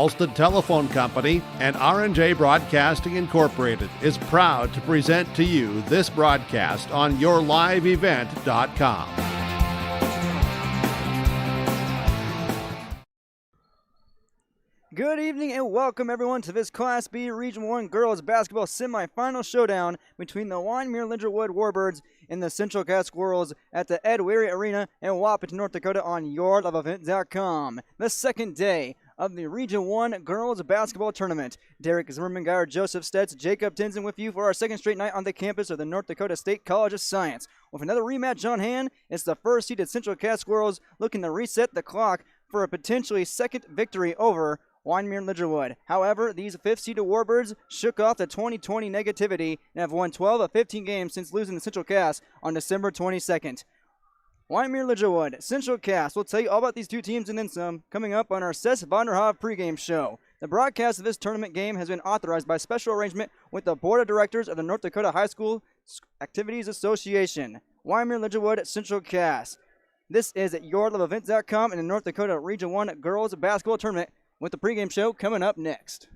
Alston Telephone Company and R&J Broadcasting Incorporated is proud to present to you this broadcast on yourliveevent.com. Good evening and welcome everyone to this Class B Region 1 Girls Basketball Semifinal Showdown between the Wyndmere Lidgerwood Warbirds and the Central Cat Squirrels at the Ed Weary Arena in Wapaton, North Dakota on yourliveevent.com. The second day of the Region 1 Girls Basketball Tournament. Derek Zimmerman, Joseph Stetz, Jacob Tinson with you for our second straight night on the campus of the North Dakota State College of Science. With another rematch on hand, it's the first-seeded Central Cat Squirrels looking to reset the clock for a potentially second victory over Wyndmere Lidgerwood. However, these fifth-seeded Warbirds shook off the 2020 negativity and have won 12 of 15 games since losing to Central Cass on December 22nd. Wyndmere Lidgerwood, Central Cass. We'll tell you all about these two teams and then some coming up on our Cess Vonderhoff pregame show. The broadcast of this tournament game has been authorized by special arrangement with the Board of Directors of the North Dakota High School Activities Association. Wyndmere Lidgerwood, Central Cass. This is at yourliveevent.com in the North Dakota Region 1 Girls Basketball Tournament, with the pregame show coming up next.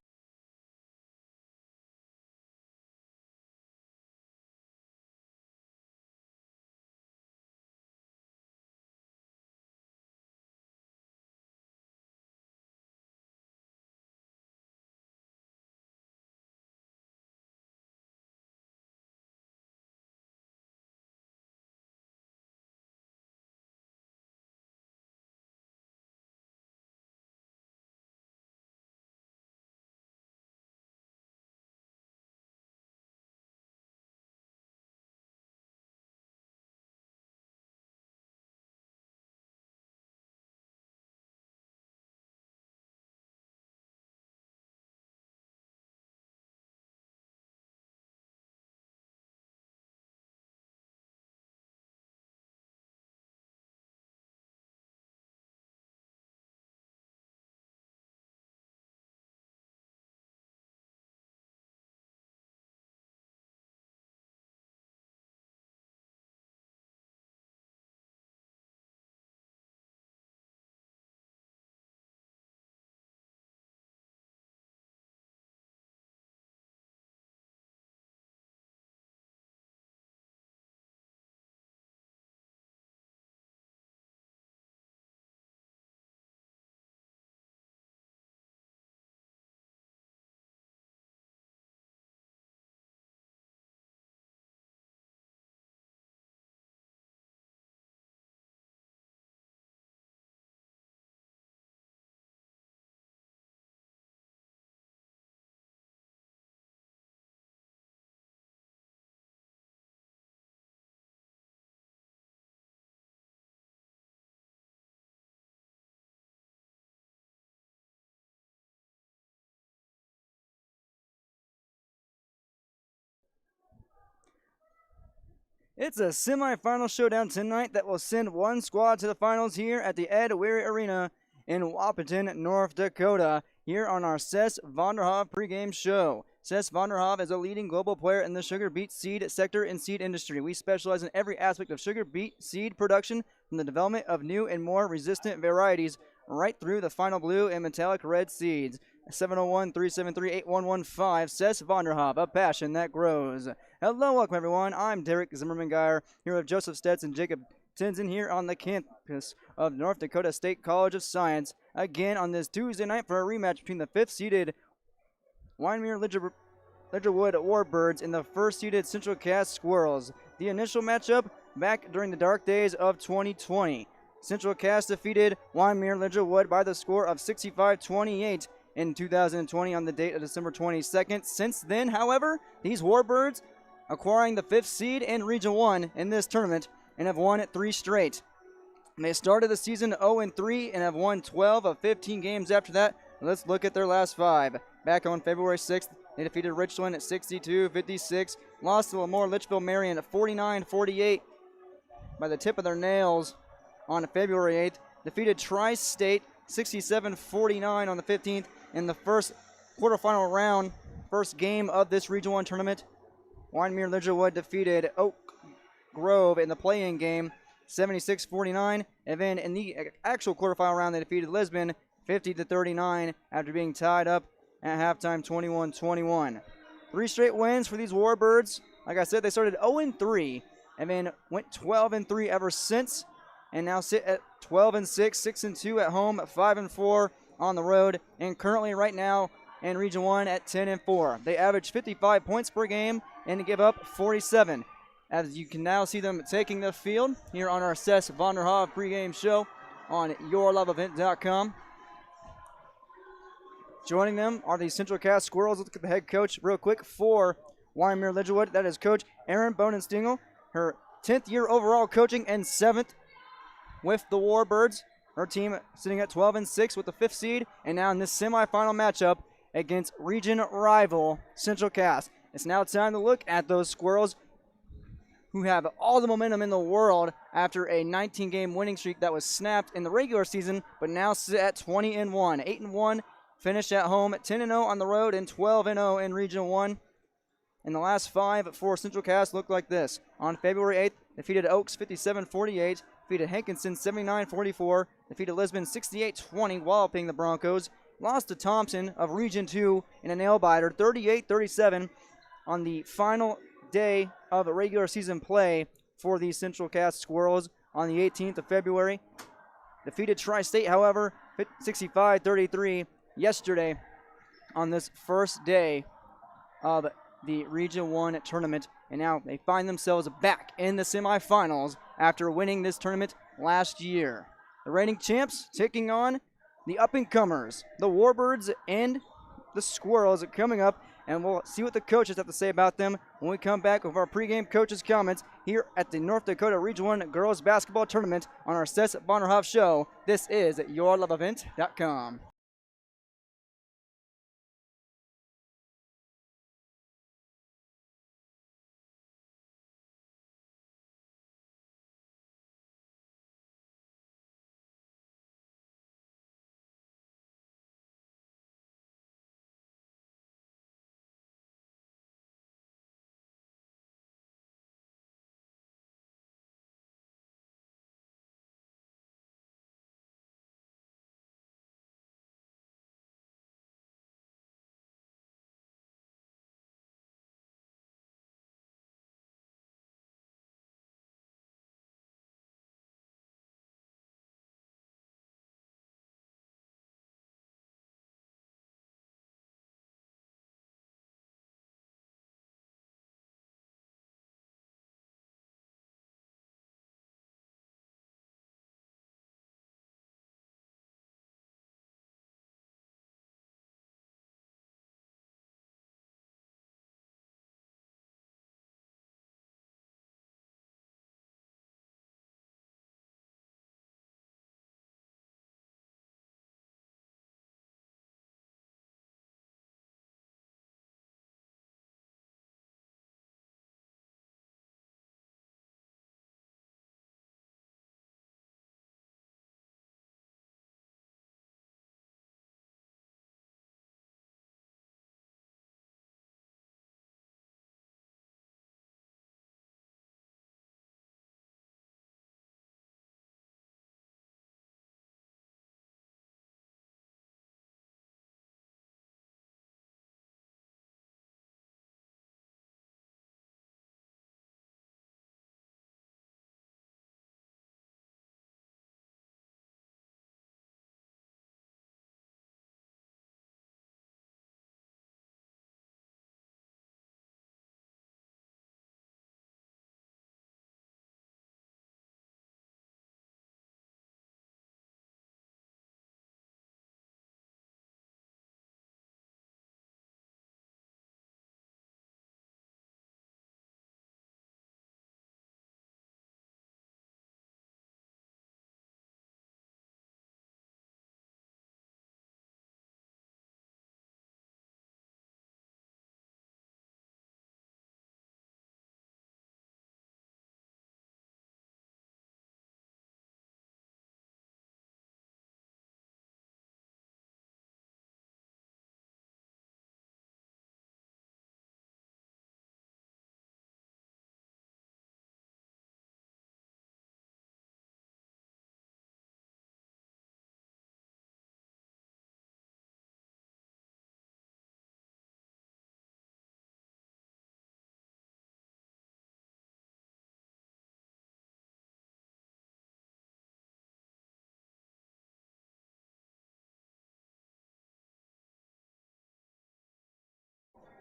It's a semifinal showdown tonight that will send one squad to the finals here at the Ed Weary Arena in Wapaton, North Dakota, here on our Cess Vonderhoff pregame show. Cess Vonderhoff is a leading global player in the sugar beet seed sector and seed industry. We specialize in every aspect of sugar beet seed production, from the development of new and more resistant varieties right through the final blue and metallic red seeds. 701-373-8115, Cess Vonderhoff, a passion that grows. Hello, welcome everyone. I'm Derek Zimmerman here with Joseph Stetz and Jacob Tinson here on the campus of North Dakota State College of Science. Again on this Tuesday night for a rematch between the fifth-seeded Wyndmere Lidgerwood Warbirds and the first-seeded Central Cass Squirrels. The initial matchup back during the dark days of 2020. Central Cass defeated Wyndmere Lidgerwood by the score of 65-28 in 2020 on the date of December 22nd. Since then, however, these Warbirds acquiring the fifth seed in Region 1 in this tournament and have won 3 straight. They started the season 0-3 and have won 12 of 15 games after that. Let's look at their last 5. Back on February 6th, they defeated Richland at 62-56, lost to Lemoore Litchfield Marion at 49-48 by the tip of their nails on February 8th, defeated Tri-State 67-49 on the 15th in the first quarterfinal round, first game of this Region 1 tournament. Wyndmere Lidgerwood defeated Oak Grove in the play-in game 76-49, and then in the actual quarterfinal round they defeated Lisbon 50-39 after being tied up at halftime 21-21. 3 straight wins for these Warbirds. Like I said, they started 0-3 and then went 12-3 ever since, and now sit at 12-6, 6-2 at home, 5-4 on the road, and currently right now in Region 1 at 10-4. They average 55 points per game and give up 47. As you can now see them taking the field here on our Sess Vonderhoff pregame show on yourloveevent.com. Joining them are the Central Cast Squirrels. Let's look at the head coach real quick for Wyndmere Lidgerwood. That is Coach Erin Bonenstingel, her 10th year overall coaching and 7th with the Warbirds. Her team sitting at 12-6 with the 5th seed, and now in this semifinal matchup against region rival Central Cast. It's now time to look at those Squirrels, who have all the momentum in the world after a 19-game winning streak that was snapped in the regular season, but now sit at 20-1, 8-1. Finish at home at 10-0 on the road and 12-0 in Region 1. And the last 5 for Central Cast look like this. On February 8th, defeated Oaks 57-48, defeated Hankinson 79-44, defeated Lisbon 68-20, walloping the Broncos. Lost to Thompson of Region 2 in a nail-biter 38-37 on the final day of a regular season play for the Central Cast Squirrels on the 18th of February. Defeated Tri-State, however, 65-33 yesterday on this first day of the Region 1 tournament, and now they find themselves back in the semifinals after winning this tournament last year. The reigning champs taking on the up-and-comers, the Warbirds and the Squirrels, coming up, and we'll see what the coaches have to say about them when we come back with our pregame coaches' comments here at the North Dakota Region 1 Girls Basketball Tournament on our Sess Vonderhoff Show. This is yourloveevent.com.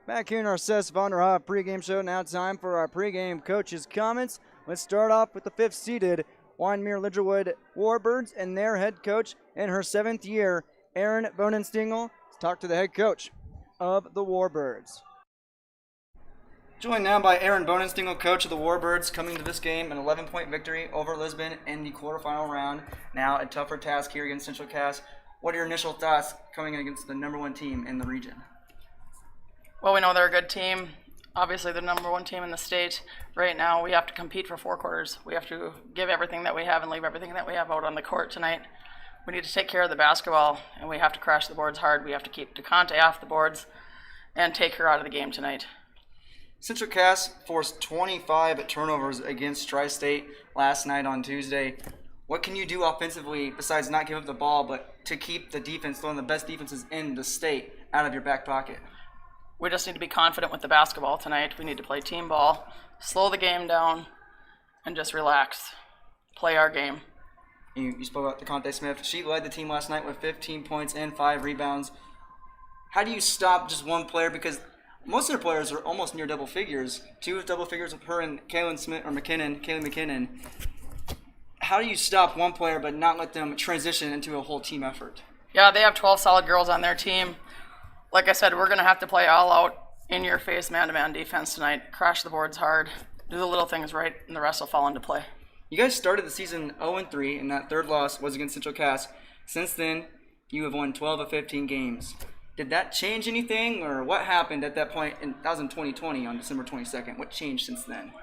Back here in our Semifinals pregame show, now time for our pregame coaches' comments. Let's start off with the 5th-seeded Wyndmere Lidgerwood Warbirds and their head coach in her 7th year, Erin Bonenstingel. Let's talk to the head coach of the Warbirds. Joined now by Erin Bonenstingel, coach of the Warbirds, coming to this game an 11-point victory over Lisbon in the quarterfinal round. Now a tougher task here against Central Cass. What are your initial thoughts coming against the #1 team in the region? Well, we know they're a good team. Obviously, they're the #1 team in the state. Right now, we have to compete for 4 quarters. We have to give everything that we have and leave everything that we have out on the court tonight. We need to take care of the basketball, and we have to crash the boards hard. We have to keep DeConte off the boards and take her out of the game tonight. Central Cass forced 25 turnovers against Tri-State last night on Tuesday. What can you do offensively besides not give up the ball, but to keep the defense, one of the best defenses in the state, out of your back pocket? We just need to be confident with the basketball tonight. We need to play team ball, slow the game down, and just relax. Play our game. You spoke about DeConte Smith. She led the team last night with 15 points and 5 rebounds. How do you stop just one player? Because most of their players are almost near double figures. 2 double figures with her and Kaylee McKinnon. How do you stop one player but not let them transition into a whole team effort? Yeah, they have 12 solid girls on their team. Like I said, we're going to have to play all out, in-your-face, man-to-man defense tonight. Crash the boards hard, do the little things right, and the rest will fall into play. You guys started the season 0-3, and that third loss was against Central Cass. Since then, you have won 12 of 15 games. Did that change anything, or what happened at that point? That was in 2020 on December 22nd. What changed since then?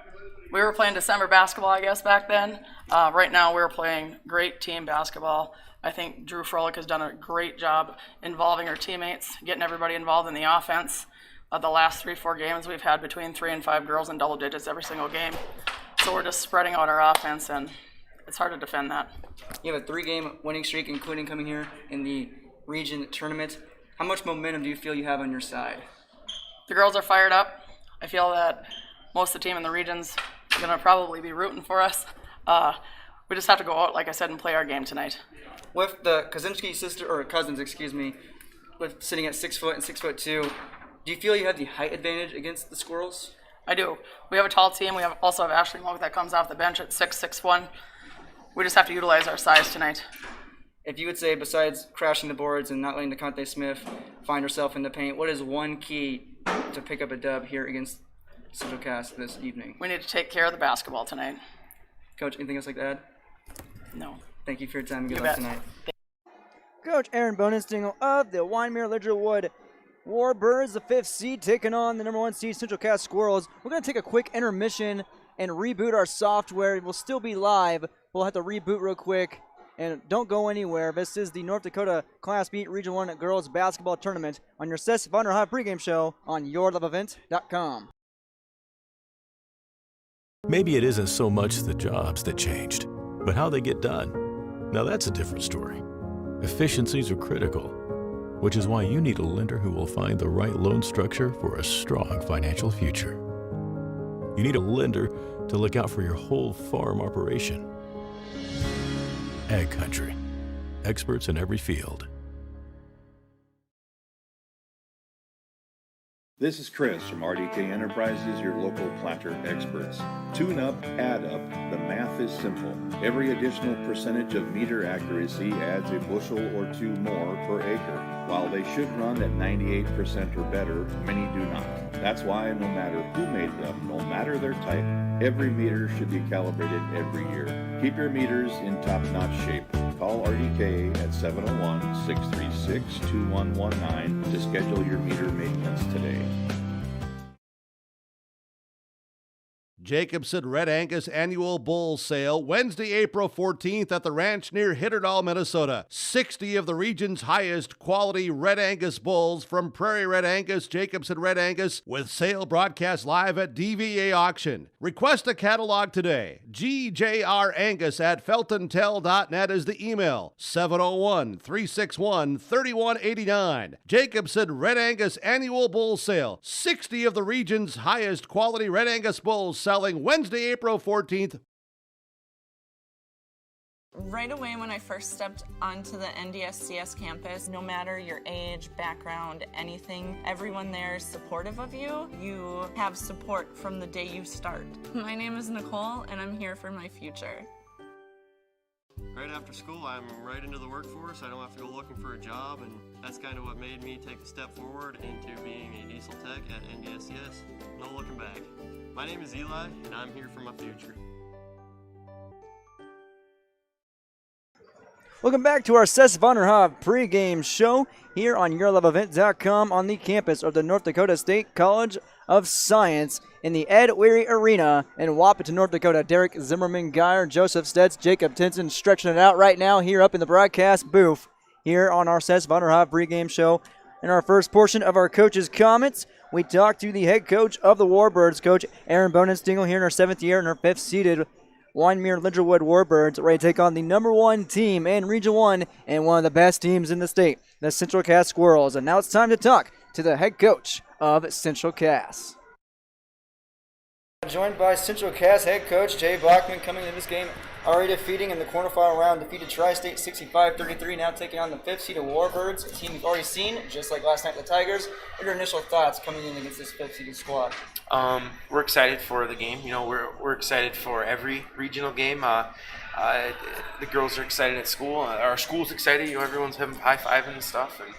We were playing December basketball, I guess, back then. Right now, we're playing great team basketball. I think Drew Froelich has done a great job involving her teammates, getting everybody involved in the offense. The last 3-4 games, we've had between 3 and 5 girls in double digits every single game. So we're just spreading out our offense, and it's hard to defend that. You have a 3-game winning streak, including coming here in the region tournament. How much momentum do you feel you have on your side? The girls are fired up. I feel that most of the team in the region's going to probably be rooting for us. We just have to go out, like I said, and play our game tonight. With the Kaczynski cousins, with sitting at 6 foot and 6'2", do you feel you have the height advantage against the Squirrels? I do. We have a tall team. We also have Ashley Moak that comes off the bench at 6'1". We just have to utilize our size tonight. If you would say, besides crashing the boards and not letting DeConte Smith find herself in the paint, what is one key to pick up a dub here against Central Cass this evening? We need to take care of the basketball tonight. Coach, anything else like to add? No. Thank you for your time. Good luck tonight. Coach Erin Bonenstingel of the Wyndmere Lidgerwood Warbirds, the 5th seed, taking on the #1 seed Central Cass Squirrels. We're going to take a quick intermission and reboot our software. We'll still be live. We'll have to reboot real quick. And don't go anywhere. This is the North Dakota Class B Region 1 Girls Basketball Tournament on your Semifinals pregame show on yourloveevent.com. Maybe it isn't so much the jobs that changed, but how they get done. Now that's a different story. Efficiencies are critical, which is why you need a lender who will find the right loan structure for a strong financial future. You need a lender to look out for your whole farm operation. Ag Country. Experts in every field. This is Chris from RDK Enterprises, your local planter experts. Tune up, add up, the math is simple. Every additional percentage of meter accuracy adds a bushel or 2 more per acre. While they should run at 98% or better, many do not. That's why no matter who made them, no matter their type, every meter should be calibrated every year. Keep your meters in top-notch shape. Call RDK at 701-636-2119 to schedule your meter maintenance today. Jacobson Red Angus Annual Bull Sale, Wednesday, April 14th at the ranch near Hitterdal, Minnesota. 60 of the region's highest quality Red Angus bulls from Prairie Red Angus, Jacobson Red Angus, with sale broadcast live at DVA Auction. Request a catalog today. GJRAngus@feltontel.net is the email. 701-361-3189. Jacobson Red Angus Annual Bull Sale. 60 of the region's highest quality Red Angus bulls selling Wednesday, April 14th Right away when I first stepped onto the NDSCS campus, no matter your age, background, anything, everyone there is supportive of you. You have support from the day you start. My name is Nicole and I'm here for my future. Right after school, I'm right into the workforce. I don't have to go looking for a job, and that's kind of what made me take a step forward into being a diesel tech at NDSCS. No looking back. My name is Eli, and I'm here for my future. Welcome back to our Semifinals pregame show here on YourLoveEvent.com on the campus of the North Dakota State College of Science in the Ed Weary Arena in Wapaton, North Dakota. Derek Zimmerman, Geyer, Joseph Stets, Jacob Tinson stretching it out right now here up in the broadcast booth here on our Semifinals pregame show. In our first portion of our coach's comments, we talked to the head coach of the Warbirds, Coach Aaron Bonenstingle, here in her 7th year and her 5th seeded Wyndmere Lidgerwood Warbirds, ready to take on the number 1 team in Region 1 and one of the best teams in the state, the Central Cass Squirrels. And now it's time to talk to the head coach of Central Cass. Joined by Central Cass head coach Jay Bachman, coming into this game already defeating in the quarterfinal round, defeated Tri-State 65-33, now taking on the 5th seeded Warbirds, a team you've already seen, just like last night the Tigers. What are your initial thoughts coming in against this 5th seeded squad? We're excited for the game. You know, we're excited for every regional game. The girls are excited at school. Our school's excited. You know, everyone's having high-fiving and stuff, and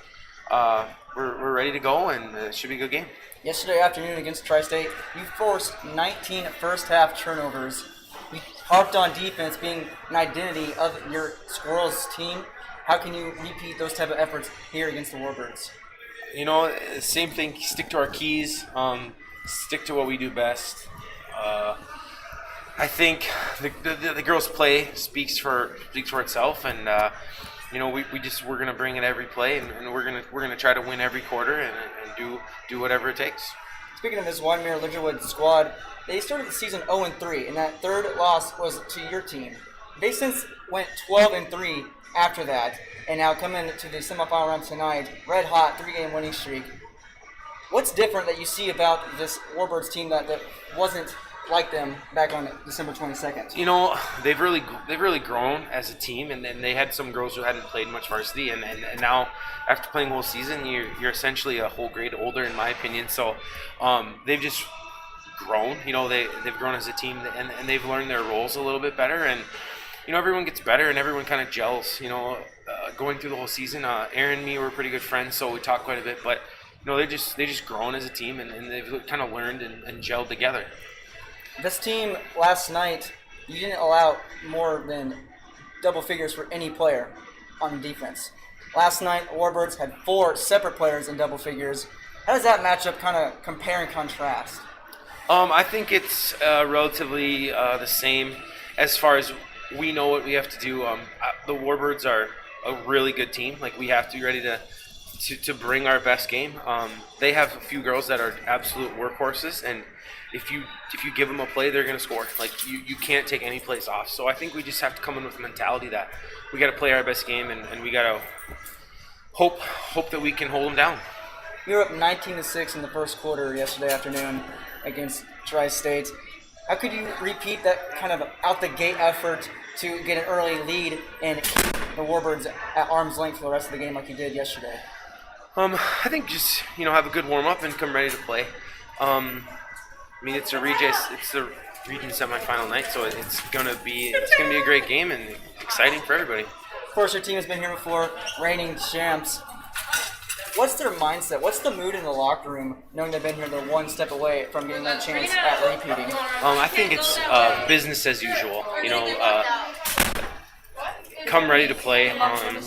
we're ready to go, and it should be a good game. Yesterday afternoon against Tri-State, you forced 19 first-half turnovers. You harped on defense being an identity of your Squirrels team. How can you repeat those type of efforts here against the Warbirds? You know, same thing. Stick to our keys. Stick to what we do best. I think the girls' play speaks for itself, and you know, we're gonna bring it every play, and we're gonna try to win every quarter and do whatever it takes. Speaking of this Wyndmere Lidgerwood squad, they started the season 0-3, and that third loss was to your team. They since went 12-3 after that, and now come into the semifinal round tonight, red hot 3-game winning streak. What's different that you see about this Warbirds team that wasn't like them back on December 22nd? You know, they've really grown as a team, and then they had some girls who hadn't played much varsity, and now after playing the whole season, you're essentially a whole grade older, in my opinion. So they've just grown. You know, they've grown as a team, and they've learned their roles a little bit better, and you know, everyone gets better and everyone kind of gels. You know, going through the whole season, Aaron and me were pretty good friends, so we talked quite a bit, but you know, they just grown as a team, and they've kind of learned and gelled together. This team last night, you didn't allow more than double figures for any player on defense. Last night, Warbirds had 4 separate players in double figures. How does that matchup kind of compare and contrast? I think it's relatively the same as far as we know what we have to do. The Warbirds are a really good team. Like, we have to be ready to bring our best game. They have a few girls that are absolute workhorses, and if you give them a play, they're going to score. Like, you can't take any plays off. So I think we just have to come in with the mentality that we got to play our best game, and we got to hope that we can hold them down. You were up 19-6 in the first quarter yesterday afternoon against Tri-State. How could you repeat that kind of out-the-gate effort to get an early lead and keep the Warbirds at arm's length for the rest of the game like you did yesterday? I think just, you know, have a good warm-up and come ready to play. I mean, it's the region semifinal night, so it's gonna be a great game and exciting for everybody. Of course, your team has been here before, reigning champs. What's their mindset? What's the mood in the locker room, knowing they've been here, they're one step away from getting that chance at repeating? I think it's business as usual. You know, come ready to play.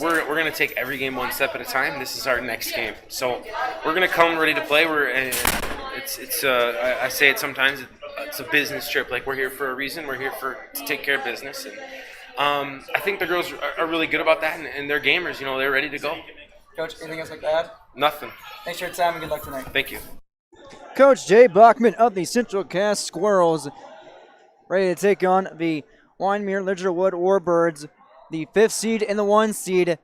We're going to take every game one step at a time. This is our next game, so we're going to come ready to play. I say it sometimes. It's a business trip. Like, we're here for a reason. We're here to take care of business, and I think the girls are really good about that, and they're gamers. You know, they're ready to go. Coach, anything else like to add? Nothing. Thanks for your time and good luck tonight. Thank you. Coach Jay Bachman of the Central Cass Squirrels, ready to take on the Wyndmere Lidgerwood Warbirds, the 5th seed and the 1 seed,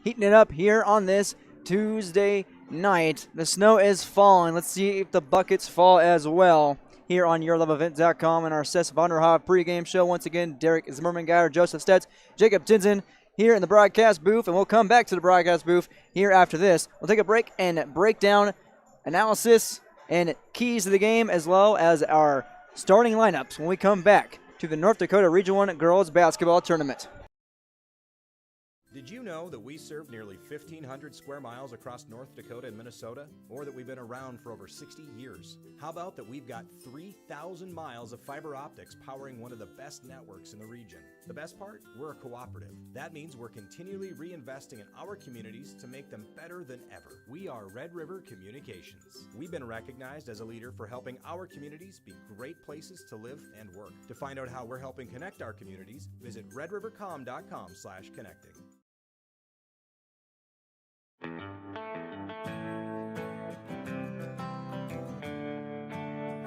heating it up here on this Tuesday night. The snow is falling. Let's see if the buckets fall as well here on YourLoveEvent.com and our Semifinals pregame show. Once again, Derek Zimmerman, Joseph Stetz, Jacob Tinson here in the broadcast booth, and we'll come back to the broadcast booth here after this. We'll take a break and break down analysis and keys to the game, as well as our starting lineups when we come back to the North Dakota Region 1 Girls Basketball Tournament. Did you know that we serve nearly 1,500 square miles across North Dakota and Minnesota? Or that we've been around for over 60 years? How about that we've got 3,000 miles of fiber optics powering one of the best networks in the region? The best part? We're a cooperative. That means we're continually reinvesting in our communities to make them better than ever. We are Red River Communications. We've been recognized as a leader for helping our communities be great places to live and work. To find out how we're helping connect our communities, visit redrivercom.com/connecting.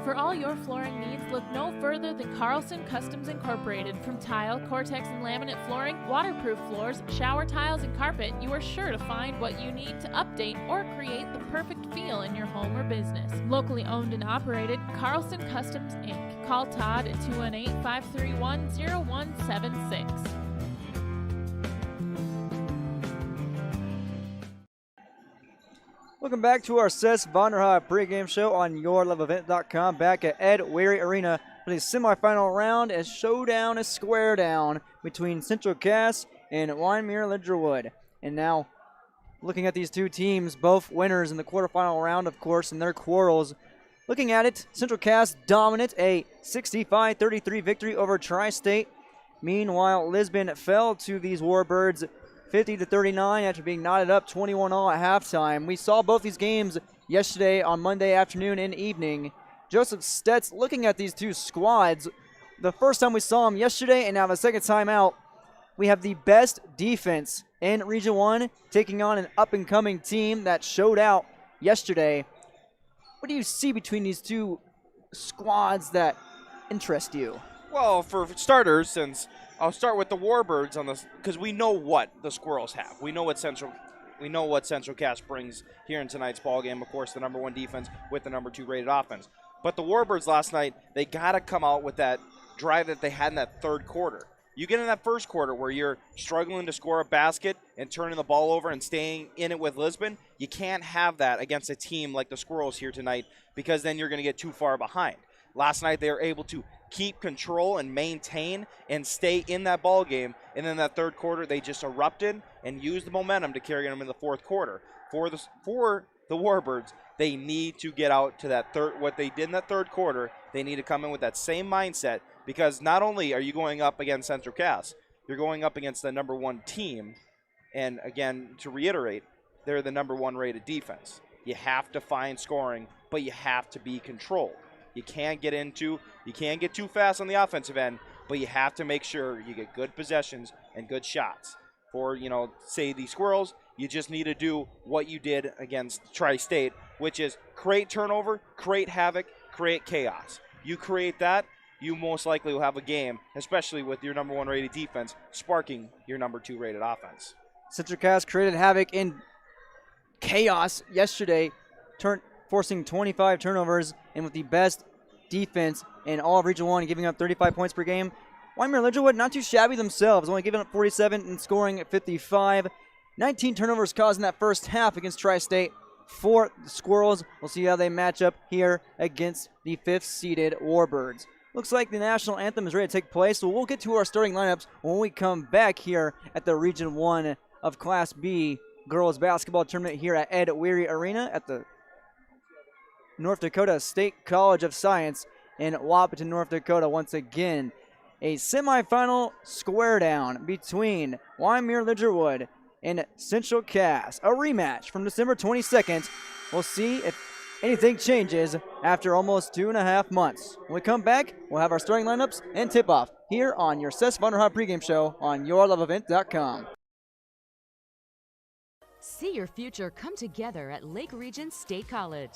For all your flooring needs, look no further than Carlson Customs Incorporated. From tile, Cortex and laminate flooring, waterproof floors, shower tiles, and carpet, you are sure to find what you need to update or create the perfect feel in your home or business. Locally owned and operated, Carlson Customs Inc. Call Todd at 218-531-0176. Welcome back to our Semifinals pregame show on YourLoveEvent.com. Back at Ed Weary Arena for the semifinal round. A showdown, a square down between Central Cass and Wyndmere Lidgerwood. And now, looking at these two teams, both winners in the quarterfinal round, of course, in their quarrels. Looking at it, Central Cass dominant, a 65-33 victory over Tri-State. Meanwhile, Lisbon fell to these Warbirds 50-39 after being knotted up 21-all at halftime. We saw both these games yesterday on Monday afternoon and evening. Joseph Stetz, looking at these two squads, the first time we saw them yesterday and now the second time out, we have the best defense in Region 1 taking on an up-and-coming team that showed out yesterday. What do you see between these two squads that interest you? Well, for starters, since I'll start with the Warbirds on this, because we know what the Squirrels have. We know what Central Cass brings here in tonight's ball game. Of course, the number 1 defense with the number 2 rated offense. But the Warbirds last night, they got to come out with that drive that they had in that third quarter. You get in that first quarter where you're struggling to score a basket and turning the ball over and staying in it with Lisbon. You can't have that against a team like the Squirrels here tonight, because then you're going to get too far behind. Last night, they were able to keep control and maintain and stay in that ball game. And then that third quarter, they just erupted and used the momentum to carry them in the fourth quarter. For the Warbirds, they need to get out to that what they did in that third quarter. They need to come in with that same mindset, because not only are you going up against Central Cass, you're going up against the number 1 team. And again, to reiterate, they're the number 1 rated defense. You have to find scoring, but you have to be controlled. You can't get too fast on the offensive end, but you have to make sure you get good possessions and good shots. For, say the Squirrels, you just need to do what you did against Tri-State, which is create turnover, create havoc, create chaos. You create that, you most likely will have a game, especially with your number 1 rated defense sparking your number 2 rated offense. Central Cass created havoc in chaos yesterday, forcing 25 turnovers, and with the best defense in all of Region 1, giving up 35 points per game. Wyndmere Lidgerwood, not too shabby themselves, only giving up 47 and scoring at 55. 19 turnovers caused in that first half against Tri-State for the Squirrels. We'll see how they match up here against the 5th-seeded Warbirds. Looks like the national anthem is ready to take place, so we'll get to our starting lineups when we come back here at the Region 1 of Class B Girls Basketball Tournament here at Ed Weary Arena at the North Dakota State College of Science in Wapaton, North Dakota. Once again, a semifinal square down between Wyndmere Lidgerwood and Central Cass. A rematch from December 22nd. We'll see if anything changes after almost 2.5 months. When we come back, we'll have our starting lineups and tip-off here on your Semifinals pregame show on YourLoveEvent.com. See your future come together at Lake Region State College.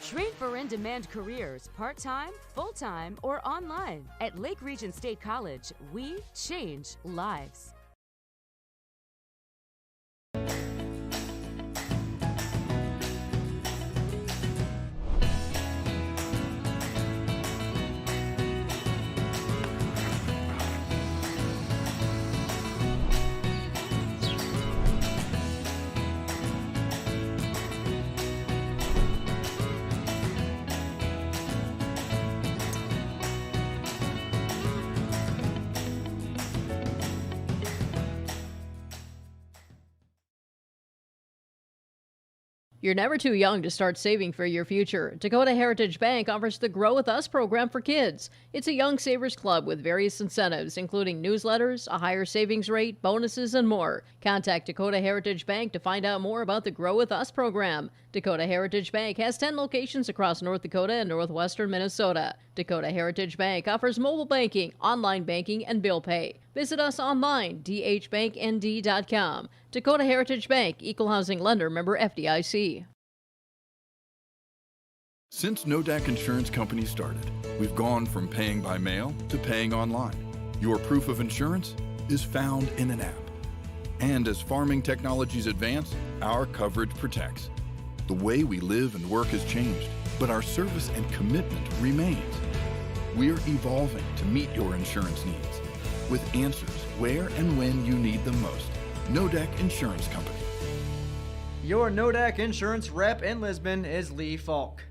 Train for in-demand careers, part-time, full-time, or online. At Lake Region State College, we change lives. You're never too young to start saving for your future. Dakota Heritage Bank offers the Grow With Us program for kids. It's a young savers club with various incentives, including newsletters, a higher savings rate, bonuses, and more. Contact Dakota Heritage Bank to find out more about the Grow With Us program. Dakota Heritage Bank has 10 locations across North Dakota and northwestern Minnesota. Dakota Heritage Bank offers mobile banking, online banking, and bill pay. Visit us online, dhbanknd.com. Dakota Heritage Bank, Equal Housing Lender, member FDIC. Since Nodak Insurance Company started, we've gone from paying by mail to paying online. Your proof of insurance is found in an app. And as farming technologies advance, our coverage protects. The way we live and work has changed, but our service and commitment remains. We're evolving to meet your insurance needs with answers where and when you need them most. Nodak Insurance Company. Your Nodak Insurance rep in Lisbon is Lee Falk.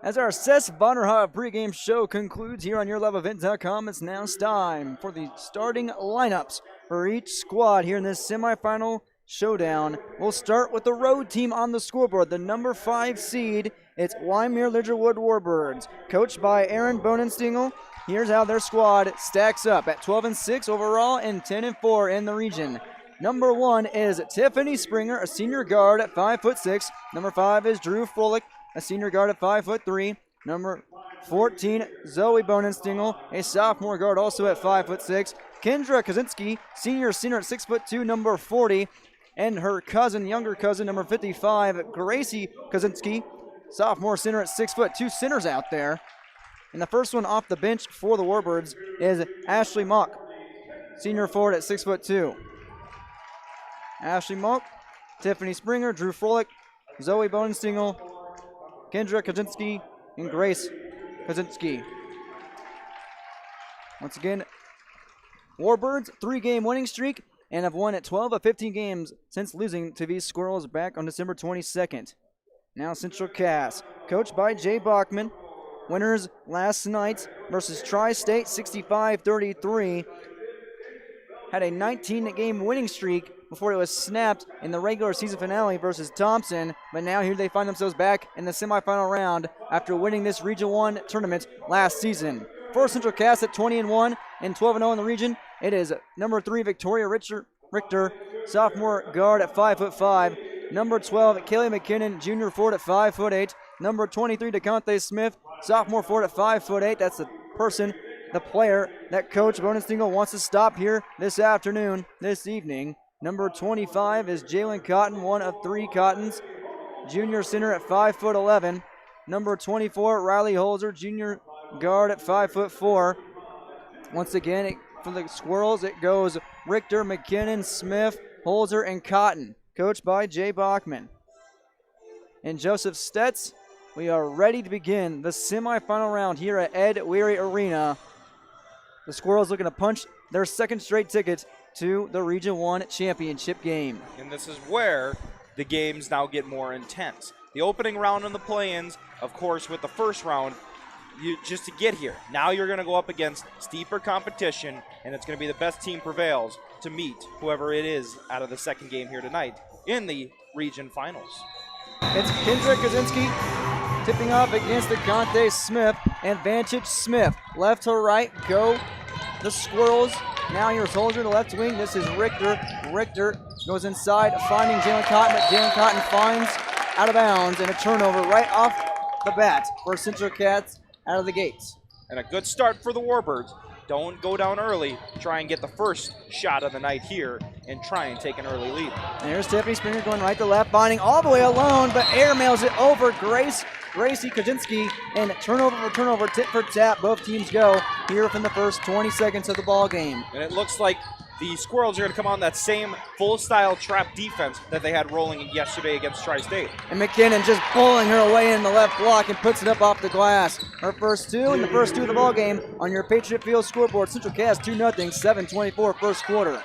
As our Cess Vonderhaug pregame show concludes here on YourLoveEvent.com, it's now time for the starting lineups for each squad here in this semifinal showdown. We'll start with the road team on the scoreboard. The number 5 seed, it's Wyndmere Lidgerwood Warbirds, coached by Aaron Bonenstengel. Here's how their squad stacks up at 12-6 overall and 10-4 in the region. Number 1 is Tiffany Springer, a senior guard at 5'6". Number 5 is Drew Froelich, a senior guard at 5'3". Number 14, Zoe Bonenstengel, a sophomore guard also at 5'6". Kendra Kaczynski, senior at 6'2", number 40. And her cousin, younger cousin, number 55, Gracie Kaczynski, sophomore center at 6 foot. 2 centers out there. And the first one off the bench for the Warbirds is Ashley Mock, senior forward at 6'2". Ashley Mock, Tiffany Springer, Drew Froelich, Zoe Bonenstengel, Kendra Kaczynski, and Grace Kaczynski. Once again, Warbirds 3-game winning streak and have won at 12 of 15 games since losing to these Squirrels back on December 22nd. Now Central Cass, coached by Jay Bachman. Winners last night versus Tri-State 65-33. Had a 19-game winning streak before it was snapped in the regular season finale versus Thompson, but now here they find themselves back in the semifinal round after winning this Region 1 tournament last season. For Central Cass at 20-1 and 12-0 in the region, it is number 3 Victoria Richter, sophomore guard at 5'5". Number 12 Kaylee McKinnon, junior forward at 5'8". Number 23 DeConte Smith, sophomore forward at 5'8". That's the person, the player that Coach Bonenstengel wants to stop here this afternoon, this evening. Number 25 is Jalen Cotton, one of 3 Cottons, junior center at 5'11". Number 24 Riley Holzer, junior guard at 5'4". Once again, for the Squirrels, it goes Richter, McKinnon, Smith, Holzer, and Cotton, coached by Jay Bachman. And Joseph Stetz, we are ready to begin the semifinal round here at Ed Weary Arena. The Squirrels looking to punch their second straight ticket to the Region 1 championship game. And this is where the games now get more intense. The opening round and the play-ins, of course, with the first round, just to get here. Now you're going to go up against steeper competition, and it's going to be the best team prevails to meet whoever it is out of the second game here tonight in the region finals. It's Kendra Kaczynski tipping off against DeConte Smith and Vantage Smith. Left to right go the Squirrels. Now here's Holzer to left wing. This is Richter. Richter goes inside, finding Jalen Cotton, but Jalen Cotton finds out of bounds and a turnover right off the bat for Central Cats out of the gates. And a good start for the Warbirds. Don't go down early. Try and get the first shot of the night here and try and take an early lead. There's Tiffany Springer going right to left, finding all the way alone, but airmails it over Gracie Kaczynski, and turnover for turnover, tit for tat. Both teams go here from the first 20 seconds of the ball game. And it looks like the Squirrels are going to come on that same full-style trap defense that they had rolling yesterday against Tri-State. And McKinnon just pulling her away in the left block and puts it up off the glass. Her first two and the first two of the ball game on your Patriot Field scoreboard. Central Cass 2-0, 7:24 first quarter.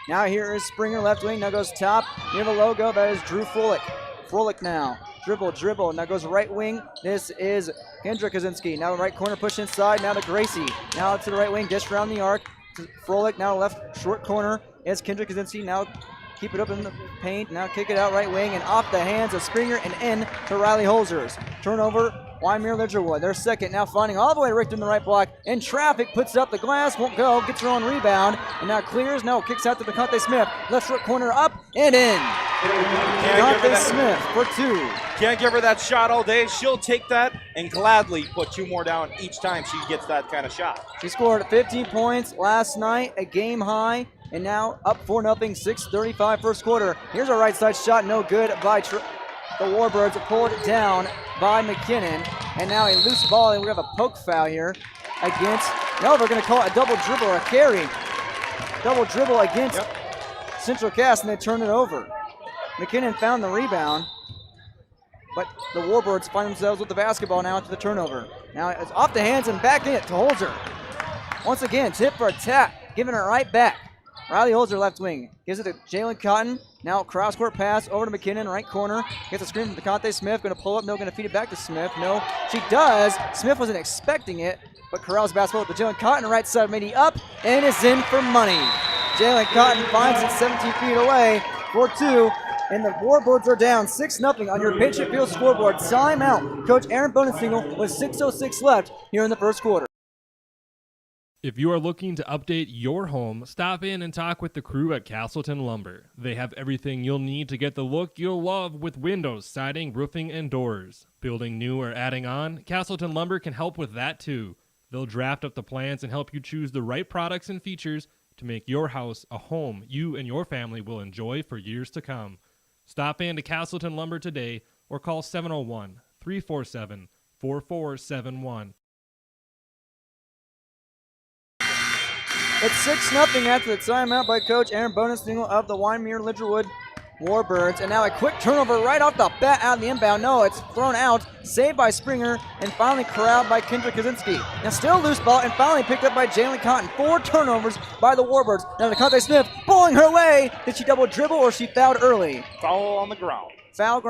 Now here is Springer left wing. Now goes top near the logo. That is Drew Froelich. Froelich now. Dribble. Now goes right wing. This is Kendra Kaczynski. Now right corner push inside. Now to Gracie. Now to the right wing. Dish around the arc. To Froelich now left short corner is Kendra Kaczynski. Now keep it up in the paint. Now kick it out right wing and off the hands of Springer and in to Riley Holzers. Turnover, Wyndmere Lidgerwood. They're second. Now finding all the way to Richter in the right block. In traffic, puts it up the glass. Won't go. Gets her own rebound. And now clears. No, kicks out to DeConte Smith. Left short corner up and in. DeConte Smith for two. Can't give her that shot all day. She'll take that and gladly put two more down each time she gets that kind of shot. She scored 15 points last night, a game high, and now up 4-0, 6:35 first quarter. Here's a right side shot, no good by the Warbirds. Pulled it down by McKinnon, and now a loose ball, and we have a poke foul here against, no, we're going to call it a double dribble or a carry. Double dribble against Central Cass, and they turn it over. McKinnon found the rebound, but the Warbirds find themselves with the basketball now after the turnover. Now it's off the hands and back in it to Holzer. Once again, tip for a tap, giving it right back. Riley Holzer left wing. Gives it to Jalen Cotton. Now cross court pass over to McKinnon, right corner. Gets a screen from DeConte Smith. Going to pull up. No, going to feed it back to Smith. No, she does. Smith wasn't expecting it, but corrals basketball with Jalen Cotton right side, made up, and is in for money. Jalen Cotton finds it 17 feet away for two. And the Warbirds are down 6-0 on your Patriot Field scoreboard. Timeout. Coach Aaron Bonensingle with 6:06 left here in the first quarter. If you are looking to update your home, stop in and talk with the crew at Castleton Lumber. They have everything you'll need to get the look you'll love with windows, siding, roofing, and doors. Building new or adding on, Castleton Lumber can help with that too. They'll draft up the plans and help you choose the right products and features to make your house a home you and your family will enjoy for years to come. Stop in to Castleton Lumber today or call 701-347-4471. It's 6-0 after the timeout by Coach Aaron Bonensingle of the Wyndmere Lidgerwood Warbirds. And now a quick turnover right off the bat out of the inbound. No, it's thrown out, saved by Springer, and finally corralled by Kendra Kaczynski. Now still loose ball, and finally picked up by Jalen Cotton. 4 turnovers by the Warbirds. Now DeConte Smith pulling her way. Did she double dribble or she fouled early? Foul on the ground. Ground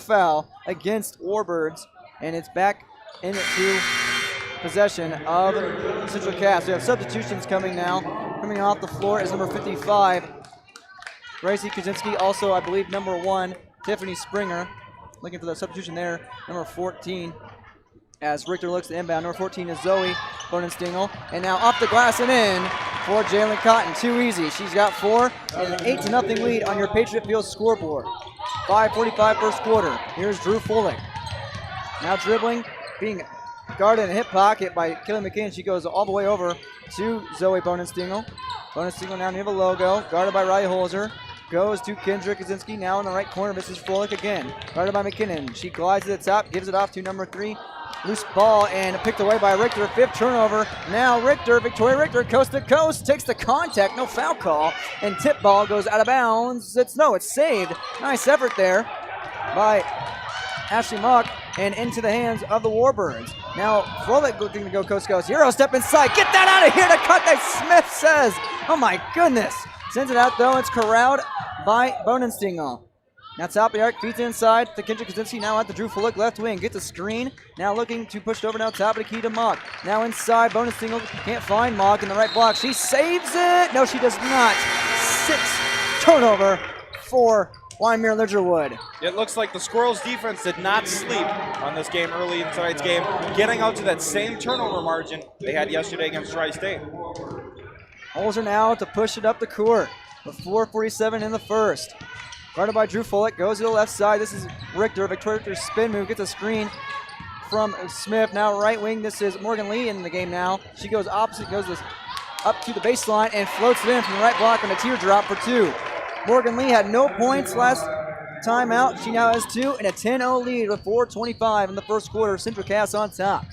foul against Warbirds. And it's back into possession of Central Cass. We have substitutions coming now. Coming off the floor is number 55, Gracie Kaczynski. Also, I believe, number 1, Tiffany Springer. Looking for the substitution there. Number 14, as Richter looks to inbound. Number 14 is Zoe Bonensingle. And now off the glass and in for Jalen Cotton. Too easy. She's got 4 and an 8-0 lead on your Patriot Field scoreboard. 5:45 first quarter. Here's Drew Froelich. Now dribbling, being guarded in the hip pocket by Kelly McKinnon. She goes all the way over to Zoe Bonensingle. Bonensingle now near the logo, guarded by Riley Holzer. Goes to Kendra Kaczynski, now in the right corner. Mrs. Froelich again, guarded by McKinnon. She glides to the top, gives it off to number 3. Loose ball and picked away by Richter. 5th turnover. Now Victoria Richter, coast to coast, takes the contact, no foul call. And tip ball goes out of bounds. It's saved. Nice effort there by Ashley Mock and into the hands of the Warbirds. Now Froelich looking to go coast to coast. Euro step inside. Get that out of here. DeConte Smith says, oh my goodness. Sends it out though. It's corralled by Bonensingle. Now top of the arc, feeds inside to Kendra Kaczynski. Now at the Drew Froelich left wing. Gets a screen. Now looking to push it over now top of the key to Mock. Now inside, Bonensingle can't find Mock in the right block. She saves it. No, she does not. 6th turnover for Wyndmere Lidgerwood. It looks like the Squirrels defense did not sleep on this game early in tonight's game, getting out to that same turnover margin they had yesterday against Tri-State. Holzer now to push it up the court with 4:47 in the first. Guarded by Drew Froelich, goes to the left side. This is Richter. Victoria Richter's spin move, gets a screen from Smith. Now right wing, this is Morgan Lee in the game now. She goes opposite, goes up to the baseline and floats it in from the right block on a teardrop for 2. Morgan Lee had no points last time out. She now has 2 and a 10-0 lead with 4:25 in the first quarter. Central Cass on top.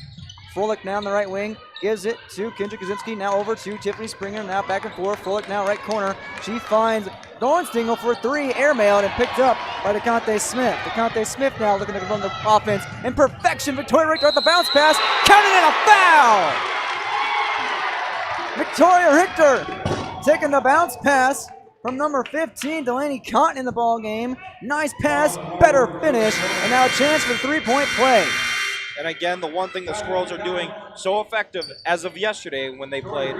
Froelich now on the right wing, gives it to Kendra Kaczynski, now over to Tiffany Springer, now back and forth. Froelich now right corner. She finds Dornstingle for 3, airmailed and picked up by DeConte Smith. DeConte Smith now looking to run the offense in perfection. Victoria Richter at the bounce pass, counted in a foul! Victoria Richter taking the bounce pass from number 15, Delaney Cotton in the ball game. Nice pass, better finish, and now a chance for 3-point play. And again, the one thing the Squirrels are doing so effective as of yesterday when they played,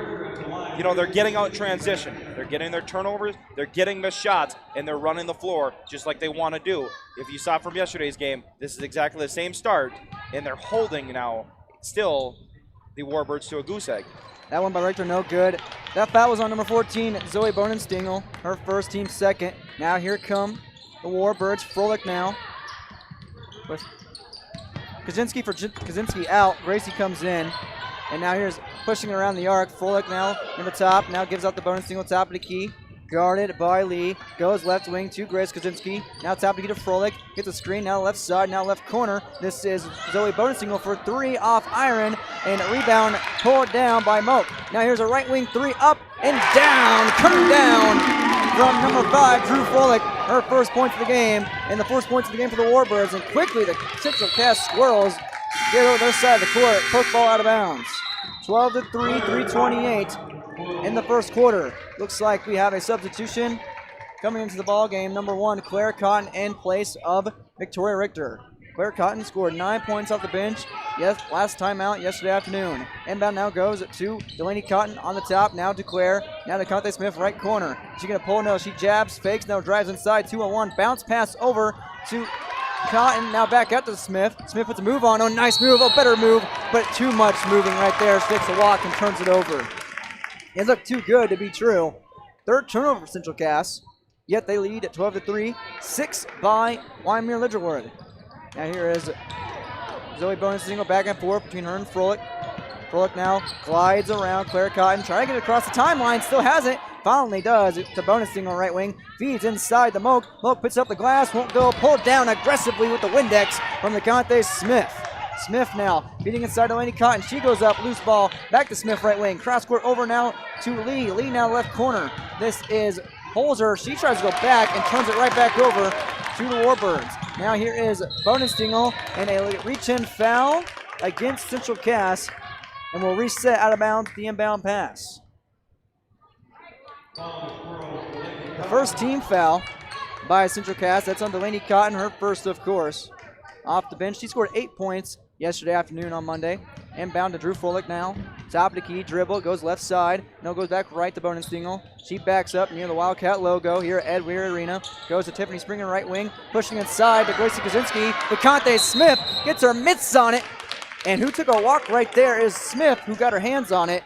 you know, they're getting out in transition. They're getting their turnovers, they're getting missed shots, and they're running the floor just like they want to do. If you saw from yesterday's game, this is exactly the same start, and they're holding now still the Warbirds to a goose egg. That one by Richter, no good. That foul was on number 14, Zoe Bonenstingle, her first, team second. Now here come the Warbirds. Froelich now with Kaczynski out. Gracie comes in, and now here's pushing around the arc. Froelich now in the top, now gives out the Bonenstingle top of the key. Guarded by Lee, goes left wing to Grace Kaczynski. Now top of the key to Froelich, gets a screen, now left side, now left corner. This is Zoe Bonenstingle for 3 off iron, and a rebound pulled down by Moak. Now here's a right wing 3 up and down, coming down from number 5, Drew Froelich. Her first points of the game, and the first points of the game for the Warbirds, and quickly the Central Cass Squirrels get over their side of the court, poke ball out of bounds. 12-3, 3:28 in the first quarter. Looks like we have a substitution coming into the ball game. Number 1, Claire Cotton in place of Victoria Richter. Claire Cotton scored 9 points off the bench last time out yesterday afternoon. Inbound now goes to Delaney Cotton on the top, now to Claire, now to DeConte Smith, right corner. She's going to pull, no, she jabs, fakes, now drives inside, 2-on-1, bounce pass over to Cotton, now back out to Smith. Smith puts a move on, oh, nice move, oh, better move, but too much moving right there. She takes a walk and turns it over. It looked too good to be true. Third turnover for Central Cass, yet they lead at 12-3, 6 by Wyndmere Lidgerwood. Now here is Zoe Bonenstingle back and forth between her and Froelich. Froelich now glides around Claire Cotton, trying to get across the timeline, still has it. Finally does to Bonenstingle right wing, feeds inside the Moak. Moak puts up the glass, won't go, pulled down aggressively with the Windex from DeConte Smith. Smith now feeding inside Delaney Cotton. She goes up, loose ball, back to Smith right wing. Cross court over now to Lee. Lee now left corner. This is Holzer. She tries to go back and turns it right back over to the Warbirds. Now here is Bonenstingle and a reach-in foul against Central Cass, and will reset out of bounds the inbound pass. The first team foul by Central Cass. That's on Delaney Cotton, her first, of course. Off the bench, she scored 8 points yesterday afternoon on Monday. Inbound to Drew Froelich now. Top of the key, dribble, goes left side. No, goes back right to Bonenstingle. She backs up near the Wildcat logo here at Ed Weir Arena. Goes to Tiffany Springer, right wing. Pushing inside to Gracie Kaczynski. DeConte Smith gets her mitts on it. And who took a walk right there is Smith, who got her hands on it.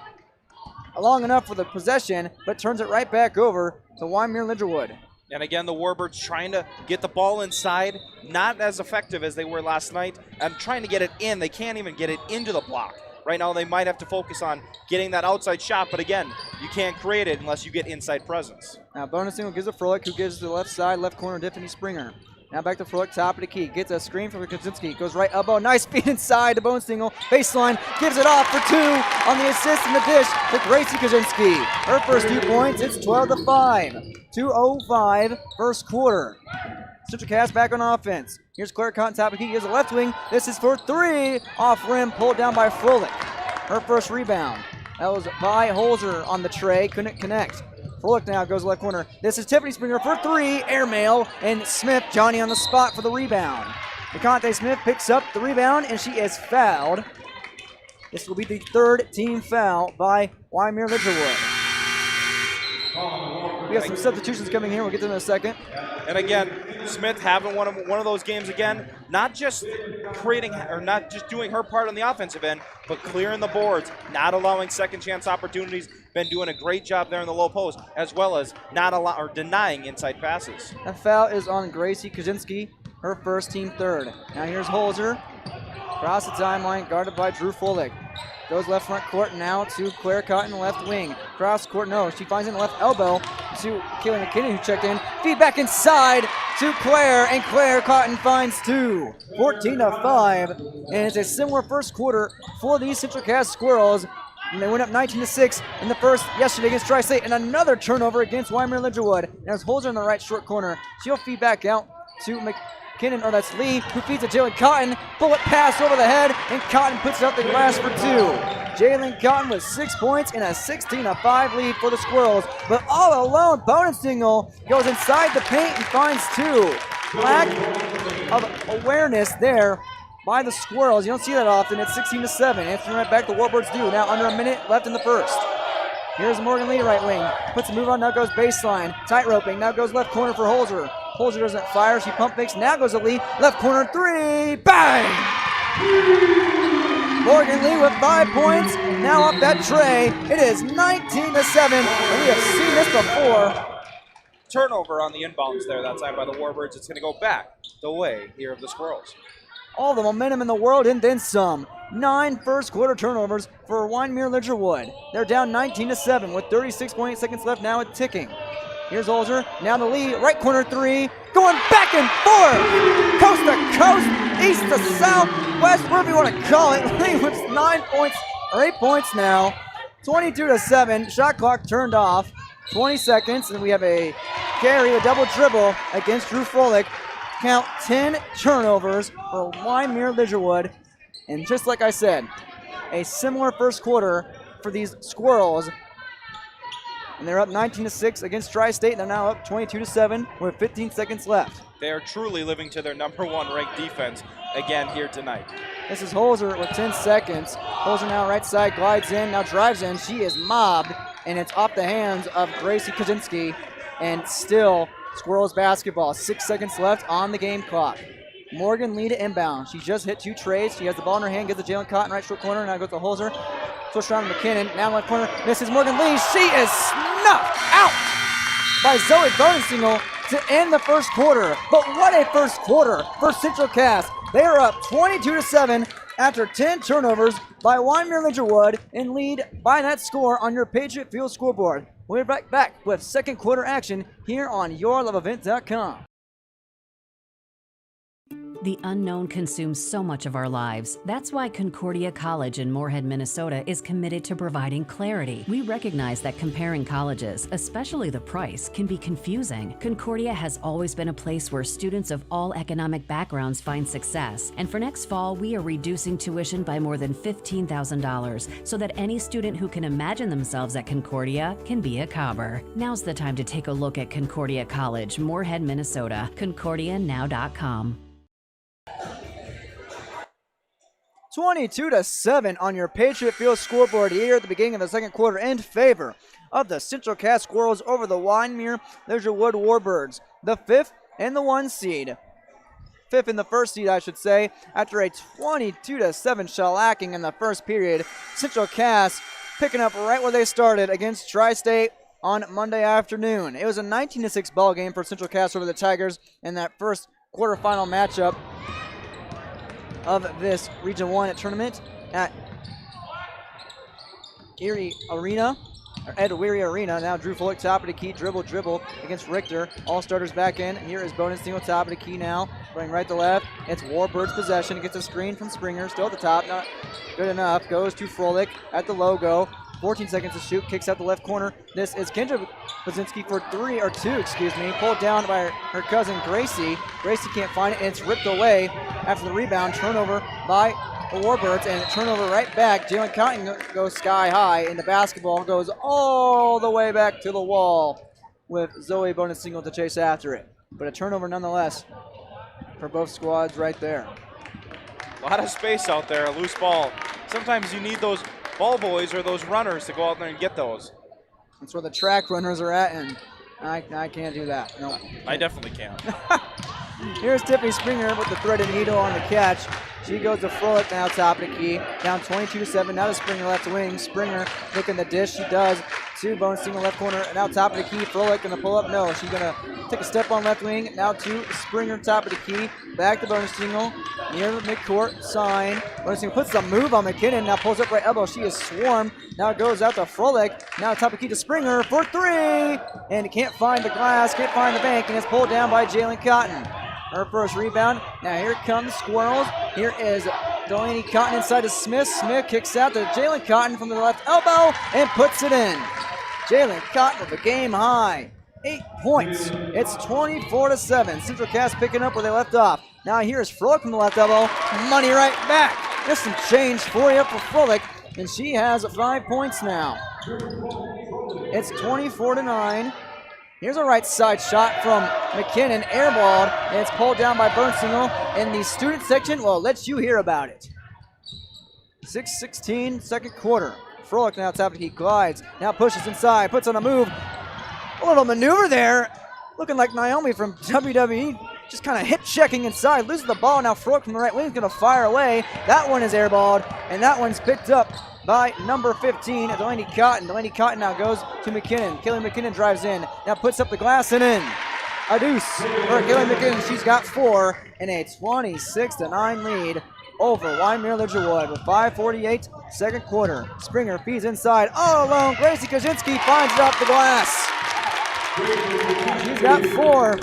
Long enough for the possession, but turns it right back over to Wyndmere Lidgerwood. And again, the Warbirds trying to get the ball inside, not as effective as they were last night, and trying to get it in. They can't even get it into the block. Right now, they might have to focus on getting that outside shot, but again, you can't create it unless you get inside presence. Now, Bonenstingle gives it Froelich, who gives to the left side, left corner, Tiffany Springer. Now back to Froelich, top of the key. Gets a screen from Kaczynski. Goes right elbow. Nice feed inside to Bonenstingle. Baseline. Gives it off for 2 on the assist and the dish to Gracie Kaczynski. Her first 2 points. It's 12-5. 2:05 first quarter. Central Cass back on offense. Here's Claire Cotton, top of the key. Gives a left wing. This is for 3. Off rim. Pulled down by Froelich. Her first rebound. That was by Holzer on the tray. Couldn't connect. Froelich now goes left corner. This is Tiffany Springer for 3. Airmail. And Smith, Johnny on the spot for the rebound. DeConte Smith picks up the rebound, and she is fouled. This will be the 3rd team foul by Wyndmere Lidgerwood. We got some substitutions coming here. We'll get to them in a second. And again, Smith having one of those games again, not just creating or not just doing her part on the offensive end, but clearing the boards, not allowing second chance opportunities. Been doing a great job there in the low post, as well as denying inside passes. That foul is on Gracie Kaczynski, her first, team 3rd. Now here's Holzer. Across the timeline, guarded by Drew Folick. Goes left front court now to Claire Cotton, left wing. Cross court, no. She finds it in the left elbow to Kaylee McKinnon, who checked in. Feed back inside to Claire, and Claire Cotton finds 2. 14-5, and it's a similar first quarter for these Central Cass Squirrels. And they went up 19-6 in the first yesterday against Tri-State, and another turnover against Wyndmere Lidgerwood. There's Holzer in the right short corner. She'll feed back out to McKinnon, or that's Lee, who feeds it to Jalen Cotton. Bullet pass over the head, and Cotton puts it up the glass for 2. Jalen Cotton with 6 points and a 16-5 lead for the Squirrels. But all alone, Bonensingle goes inside the paint and finds 2. Lack of awareness there by the Squirrels. You don't see that often. It's 16-7. Answering right back, the Warbirds do. Now under a minute left in the first. Here's Morgan Lee, right wing. Puts a move on, now goes baseline. Tight roping, now goes left corner for Holzer. Holzer doesn't fire, she pump fakes, now goes to Lee. Left corner, 3, bang! Morgan Lee with 5 points, now up that tray. It is 19-7, and we have seen this before. Turnover on the inbounds there, that side by the Warbirds. It's going to go back the way here of the Squirrels. All the momentum in the world and then some. 9 first quarter turnovers for Wyndmere Lidgerwood. They're down 19-7 with 36.8 seconds left now. It's ticking. Here's Holzer, now the lead, right corner 3, going back and forth, coast to coast, east to south, west, wherever you want to call it. Lee with 9 points, or 8 points now, 22-7, shot clock turned off, 20 seconds, and we have a carry, a double dribble against Drew Folick. Count 10 turnovers for Wyndmere Lidgerwood, and just like I said, a similar first quarter for these Squirrels. And they're up 19-6 against Tri-State. They're now up 22-7 with 15 seconds left. They are truly living to their #1 ranked defense again here tonight. This is Holzer with 10 seconds. Holzer now right side, glides in, now drives in. She is mobbed, and it's off the hands of Gracie Kaczynski. And still, Squirrels basketball. 6 seconds left on the game clock. Morgan Lee to inbound. She just hit 2 trades. She has the ball in her hand, gets to Jalen Cotton, right short corner. Now goes to Holzer. Switch around to McKinnon. Now left corner. Misses Morgan Lee. She is snuffed out by Zoe Bonensingle to end the first quarter. But what a first quarter for Central Cass. They are up 22-7 after 10 turnovers by Wyndmere Lidgerwood and lead by that score on your Patriot Field scoreboard. We're back with second quarter action here on YourLoveEvent.com. The unknown consumes so much of our lives. That's why Concordia College in Moorhead, Minnesota is committed to providing clarity. We recognize that comparing colleges, especially the price, can be confusing. Concordia has always been a place where students of all economic backgrounds find success. And for next fall, we are reducing tuition by more than $15,000 so that any student who can imagine themselves at Concordia can be a Cobber. Now's the time to take a look at Concordia College, Moorhead, Minnesota. ConcordiaNow.com. 22-7 on your Patriot Field scoreboard here at the beginning of the second quarter in favor of the Central Cass Squirrels over the Wyndmere Lidgerwood Warbirds, the 5th and the 1 seed. 5th in the first seed, I should say, after a 22-7 shellacking in the first period. Central Cass picking up right where they started against Tri-State on Monday afternoon. It was a 19-6 ball game for Central Cass over the Tigers in that first quarterfinal matchup of this Region 1 tournament at Erie Arena, or Ed Weary Arena. Now Drew Folick, top of the key, dribble against Richter. All starters back in. Here is Bonensingle, top of the key now, going right to left. It's Warbirds possession. It gets a screen from Springer, still at the top, not good enough. Goes to Froelich at the logo. 14 seconds to shoot, kicks out the left corner. This is Kendra Baczynski for 2, pulled down by her cousin Gracie. Gracie can't find it, and it's ripped away after the rebound. Turnover by the Warbirds, and turnover right back. Jalen Cotton goes sky high, and the basketball goes all the way back to the wall with Zoe Bonensingle to chase after it. But a turnover nonetheless for both squads right there. A lot of space out there, a loose ball. Sometimes you need those ball boys or those runners to go out there and get those. That's where the track runners are at, and I can't do that. No, I definitely can't. Here's Tiffany Springer with the threaded needle on the catch. She goes to Froelich now, top of the key. Down 22-7. Now to Springer left wing. Springer looking the dish. She does 2, Bonestino left corner, and now top of the key. Froelich gonna pull up. No, she's gonna take a step on left wing. Now to Springer, top of the key. Back to Bonestino, near the midcourt, sign. Bonestino puts the move on McKinnon, now pulls up right elbow. She is swarmed. Now goes out to Froelich. Now top of the key to Springer for 3. And can't find the glass, can't find the bank, and it's pulled down by Jalen Cotton. Her first rebound. Now here comes Squirrels. Here is Delaney Cotton inside to Smith. Smith kicks out to Jalen Cotton from the left elbow and puts it in. Jalen Cotton with a game high. 8 points. It's 24-7. Central Cass picking up where they left off. Now here's Froelich from the left elbow. Money right back. Just some change for you for Froelich, and she has 5 points now. It's 24-9. Here's a right side shot from McKinnon, airballed, and it's pulled down by Bernsingle. And the student section will let you hear about it. 6:16, second quarter. Froelich now top of the key, glides, now pushes inside, puts on a move. A little maneuver there, looking like Naomi from WWE, just kind of hip checking inside, loses the ball. Now Froelich from the right wing is going to fire away. That one is airballed, and that one's picked up by number 15, Delaney Cotton. Delaney Cotton now goes to McKinnon. Kelly McKinnon drives in, now puts up the glass and in. A deuce for Kelly McKinnon. She's got 4 and a 26-9 lead over Wyndmere Lidgerwood with 5:48 second quarter. Springer feeds inside all alone. Gracie Kaczynski finds it off the glass. She's got 4,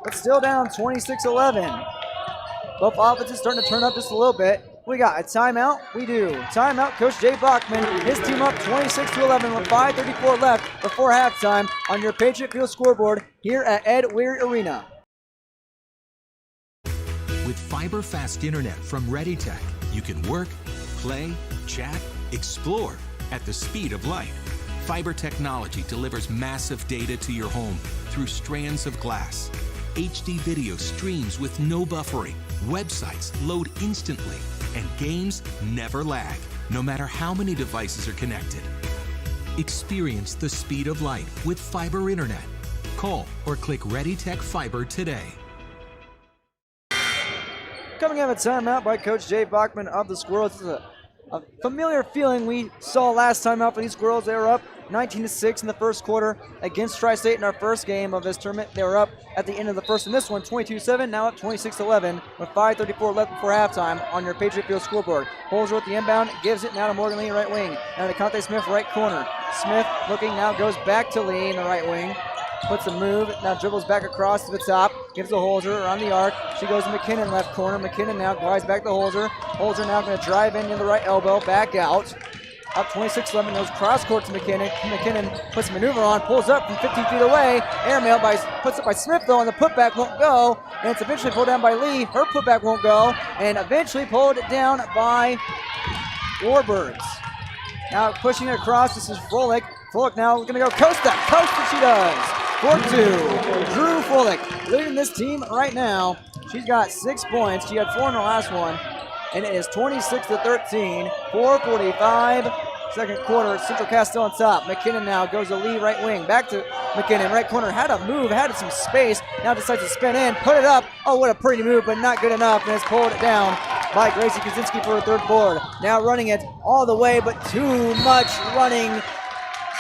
but still down 26-11. Both offenses starting to turn up just a little bit. We got a timeout. We do. Timeout. Coach Jay Bachman. His team up 26-11 with 5:34 left before halftime on your Patriot Field scoreboard here at Ed Weary Arena. With fiber fast internet from ReadyTech, you can work, play, chat, explore at the speed of light. Fiber technology delivers massive data to your home through strands of glass. HD video streams with no buffering. Websites load instantly. And games never lag, no matter how many devices are connected. Experience the speed of light with fiber internet. Call or click ReadyTech Fiber today. Coming out of a timeout by Coach Jay Bachman of the Squirrels. This is a familiar feeling we saw last time out for these Squirrels. They were up 19-6 in the first quarter against Tri-State in our first game of this tournament. They were up at the end of the first in this one, 22-7, now up 26-11 with 5:34 left before halftime on your Patriot Field scoreboard. Holzer with the inbound, gives it now to Morgan Lee right wing. Now to Conte Smith right corner. Smith looking now, goes back to Lee in the right wing. Puts a move, now dribbles back across to the top, gives to Holzer around the arc. She goes to McKinnon left corner. McKinnon now glides back to Holzer. Holzer now going to drive in near the right elbow, back out. Up 26-11, goes cross court to McKinnon. McKinnon puts a maneuver on, pulls up from 15 feet away. Airmail puts it by Smith though, and the putback won't go. And it's eventually pulled down by Lee. Her putback won't go, and eventually pulled it down by Warbirds. Now pushing it across, this is Froelich. Froelich now going to go coast to coast, and she does. 4-2. Drew Froelich leading this team right now. She's got 6 points. She had 4 in the last one. And it is 26-13, 4:45, second quarter. Central Cass still on top. McKinnon now goes to Lee right wing. Back to McKinnon, right corner. Had a move, had some space. Now decides to spin in, put it up. Oh, what a pretty move, but not good enough. And it's pulled it down by Gracie Kaczynski for a third board. Now running it all the way, but too much running.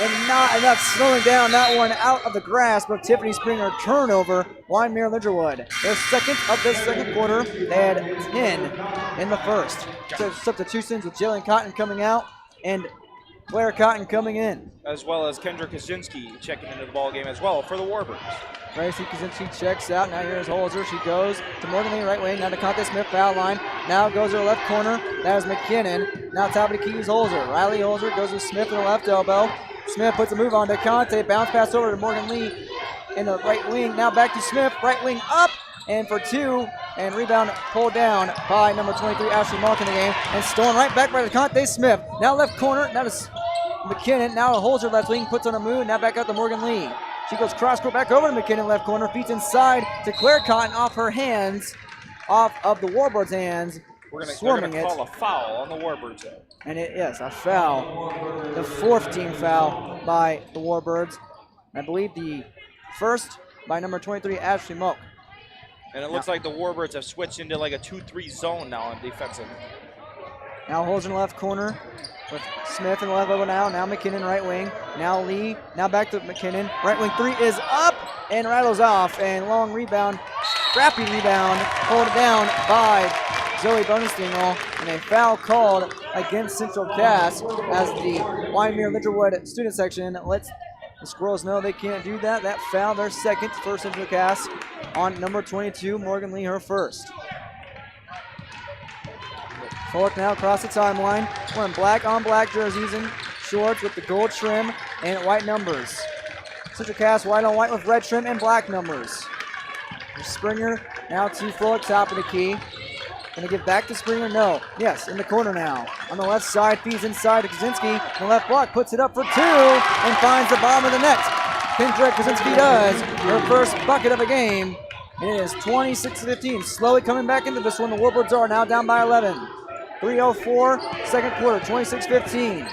And not enough slowing down that one out of the grasp of Tiffany Springer. Turnover, Wyndmere Lidgerwood. Their second of this second quarter. They had 10 in the first. So substitutions with Jalen Cotton coming out and Claire Cotton coming in. As well as Kendra Kaczynski checking into the ball game as well for the Warbirds. Gracie Kaczynski checks out. Now here's Holzer. She goes to Morgan Lee right wing. Now to Conte Smith foul line. Now goes to her left corner. That is McKinnon. Now top of the key is Holzer. Riley Holzer goes to Smith in the left elbow. Smith puts a move on to Conte. Bounce pass over to Morgan Lee in the right wing. Now back to Smith. Right wing up. And for 2. And rebound pulled down by number 23, Ashley Malk in the game. And stolen right back by Conte Smith. Now left corner. Now to McKinnon. Now Holzer left wing. Puts on a move. Now back out to Morgan Lee. She goes cross court back over to McKinnon left corner. Feeds inside to Claire Cotton off her hands. Off of the Warbirds' hands. We're going to call a foul on the Warbirds. And it is a foul. The 4th team foul by the Warbirds. I believe the first by number 23, Ashley Moak. And it looks like the Warbirds have switched into like a 2-3 zone now on defensive. Now Holzer in the left corner with Smith in the left elbow now. Now McKinnon right wing. Now Lee, now back to McKinnon. Right wing three is up and rattles off. And long rebound, scrappy rebound, pulled down by Zoe Bonestengel. And a foul called against Central Cass as the Wyndmere Lidgerwood student section lets the Squirrels know they can't do that. That foul, their second for Central Cass on number 22, Morgan Lee, her first. Froelich now across the timeline, wearing black on black jerseys and shorts with the gold trim and white numbers. Central Cass white on white with red trim and black numbers. Springer now to Froelich, top of the key. Gonna give back to Springer, no. Yes, in the corner now. On the left side, feeds inside to Kaczynski. The left block puts it up for two and finds the bottom of the net. Kendra Kaczynski does her first bucket of a game. And it is 26-15. Slowly coming back into this one. The Warbirds are now down by 11. 3:04, second quarter, 26-15.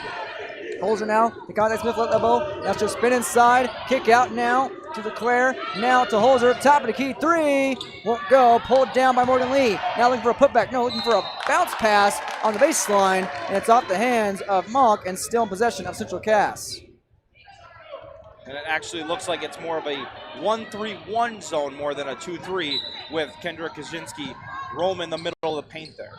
Holzer now, DeConte Smith left elbow. Now she'll spin inside, kick out now to DeClaire. Now to Holzer, top of the key, three. Won't go, pulled down by Morgan Lee. Now looking for a putback, no, looking for a bounce pass on the baseline. And it's off the hands of Monk and still in possession of Central Cass. And it actually looks like it's more of a 1-3-1 zone more than a 2-3 with Kendra Kaczynski roaming the middle of the paint there.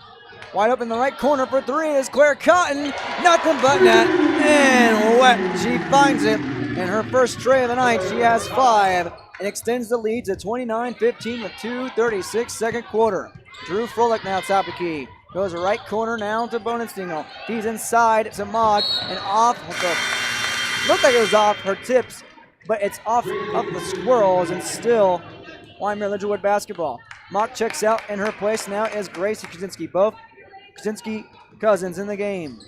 Wide open in the right corner for three is Claire Cotton. Nothing but net and wet. She finds it. And her first tray of the night, she has 5 and extends the lead to 29-15 with 2:36 second quarter. Drew Froelich now top of key. Goes right corner now to Bonestengel. He's inside to Mogg and off the, looked like it was off her tips, but it's off of the Squirrels and still Wyndmere Lidgerwood basketball. Mock checks out, in her place now is Gracie Kaczynski. Both Kaczynski cousins in the game.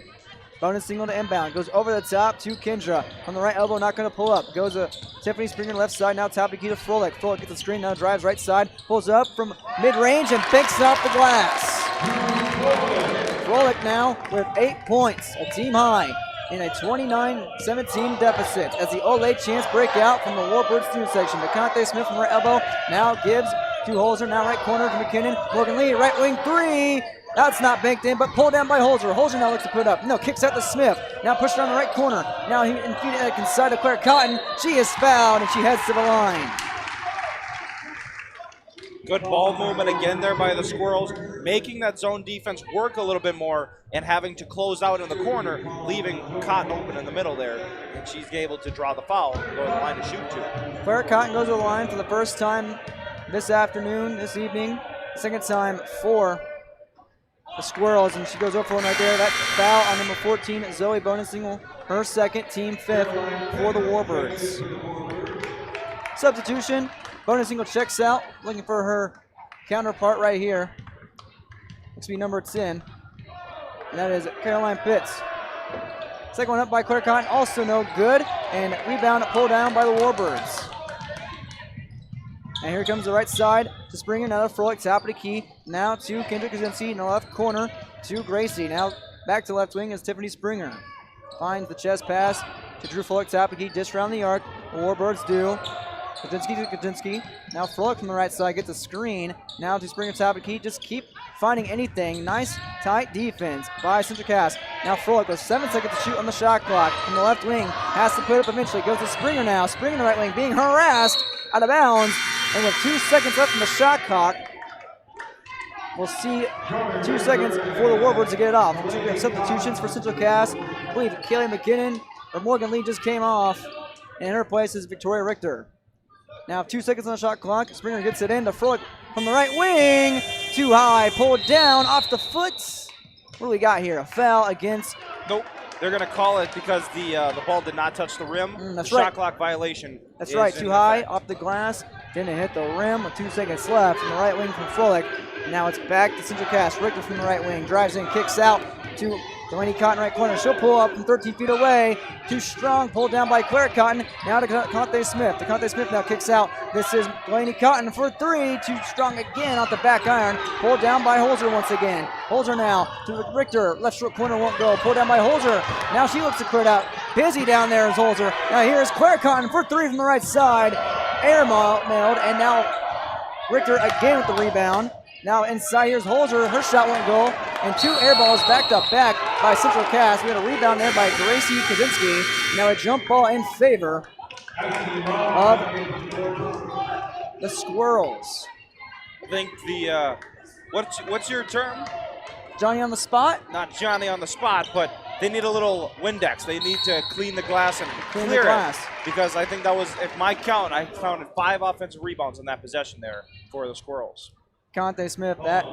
Bonestengel to inbound. Goes over the top to Kendra. On the right elbow, not going to pull up. Goes to Tiffany Springer left side. Now top of key to Froelich. Froelich gets the screen. Now drives right side. Pulls up from mid-range and banks off the glass. Froelich now with 8 points. A team high in a 29-17 deficit as the Olay chance break out from the Warbird student section. DeConte Smith from right elbow. Now gives to Holzer. Now right corner to McKinnon. Morgan Lee, right wing three. That's not banked in, but pulled down by Holzer. Holzer now looks to put up. No, kicks out to Smith. Now pushed on the right corner. Now he inside to Claire Cotton. She is fouled, and she heads to the line. Good ball movement again there by the Squirrels, making that zone defense work a little bit more and having to close out in the corner, leaving Cotton open in the middle there. And she's able to draw the foul and go to the line to shoot to. Claire Cotton goes to the line for the first time this afternoon, this evening. Second time for the Squirrels, and she goes over for one right there. That foul on number 14, Zoe Bonestengel, her second, team 5th for the Warbirds. Substitution, Bonestengel checks out, looking for her counterpart right here. Looks to be number 10, and that is Caroline Pitts. Second one up by Claire Cotton, also no good, and rebound pulled down by the Warbirds. And here comes the right side to Springer, now to Froelich, top of the key. Now to Kendra Kaczynski in the left corner to Gracie. Now back to left wing is Tiffany Springer. Finds the chest pass to Drew Froelich, top of the key, dish around the arc. The Warbirds do. Kaczynski to Kaczynski. Now Froelich from the right side gets a screen. Now to Springer, top of the key. Just keep finding anything. Nice, tight defense by Central Cass. Now Froelich with 7 seconds to shoot on the shot clock. From the left wing, has to put up eventually. Goes to Springer now. Springer in the right wing being harassed out of bounds. And with 2 seconds left in the shot clock, we'll see 2 seconds for the Warbirds to get it off. We have substitutions for Central Cass. I believe Kaylee McKinnon or Morgan Lee just came off. And in her place is Victoria Richter. Now 2 seconds on the shot clock. Springer gets it in to Froelich from the right wing. Too high, pulled down off the foot. What do we got here? A foul against. Nope. They're going to call it because the ball did not touch the rim. That's the right. Shot clock violation. That's right. Too high off the glass. Didn't hit the rim with 2 seconds left from the right wing from Froelich. Now it's back to Central Cass. Richter from the right wing. Drives in, kicks out to Delaney Cotton right corner. She'll pull up from 13 feet away. Too strong. Pulled down by Claire Cotton. Now to DeConte Smith. DeConte Smith now kicks out. This is Delaney Cotton for three. Too strong again off the back iron. Pulled down by Holzer once again. Holzer now to Richter. Left short corner won't go. Pulled down by Holzer. Now she looks to clear it out. Busy down there is Holzer. Now here's Claire Cotton for three from the right side. Air mailed, and now Richter again with the rebound. Now inside, here's Holzer. Her shot won't go. And 2 air balls backed up back by Central Cass. We had a rebound there by Gracie Kaczynski. Now a jump ball in favor of the Squirrels. I think the, what's your term? Johnny on the spot? Not Johnny on the spot, but they need a little Windex. They need to clean the glass and Clean the clear glass. it. Because I think that was, if my count, I counted 5 offensive rebounds in that possession there for the Squirrels. Conte Smith, that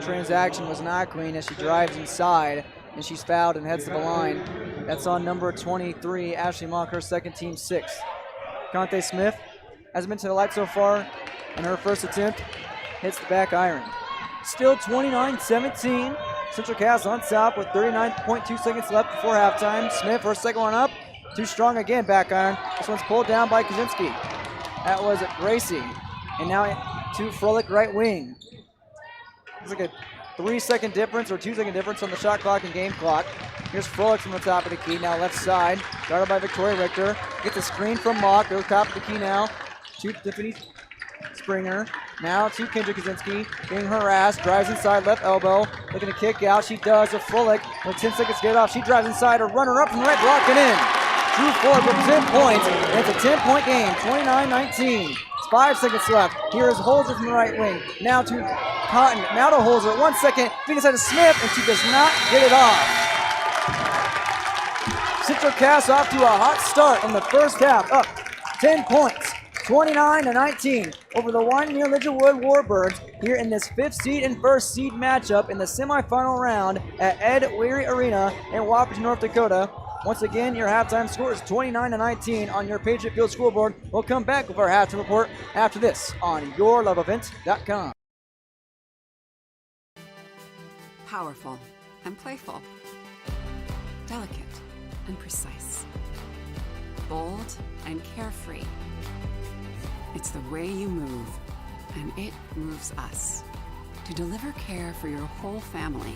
transaction was not clean as she drives inside and she's fouled and heads to the line. That's on number 23, Ashley Mock, her second team 6. Conte Smith hasn't been to the light so far, and her first attempt hits the back iron. Still 29-17. Central Cass on top with 39.2 seconds left before halftime. Smith, her second one up. Too strong again, back iron. This one's pulled down by Kaczynski. That was Gracie. And now to Froelich right wing. It's like a 3-second difference or 2-second difference on the shot clock and game clock. Here's Froelich from the top of the key. Now left side, guarded by Victoria Richter. Gets a screen from Mock. Goes top of the key now to Tiffany Springer. Now to Kendra Kaczynski, being harassed, drives inside, left elbow, looking to kick out. She does to Froelich. With 10 seconds to get off, she drives inside, a runner up from the right block and in. Drew Froelich with 10 points, and it's a 10-point game, 29-19. It's 5 seconds left. Here is Holzer from the right wing. Now to Cotton, now to Holzer. 1 second, feed inside to Smith, and she does not get it off. Central Cass off to a hot start in the first half, up 10 points. 29-19 over the Wyndmere Lidgerwood Warbirds here in this 5th seed and 1st seed matchup in the semifinal round at Ed Weary Arena in Wapato, North Dakota. Once again, your halftime score is 29-19 on your Patriot Field scoreboard. We'll come back with our halftime report after this on YourLoveEvent.com. Powerful and playful. Delicate and precise. Bold and carefree. It's the way you move, and it moves us. To deliver care for your whole family,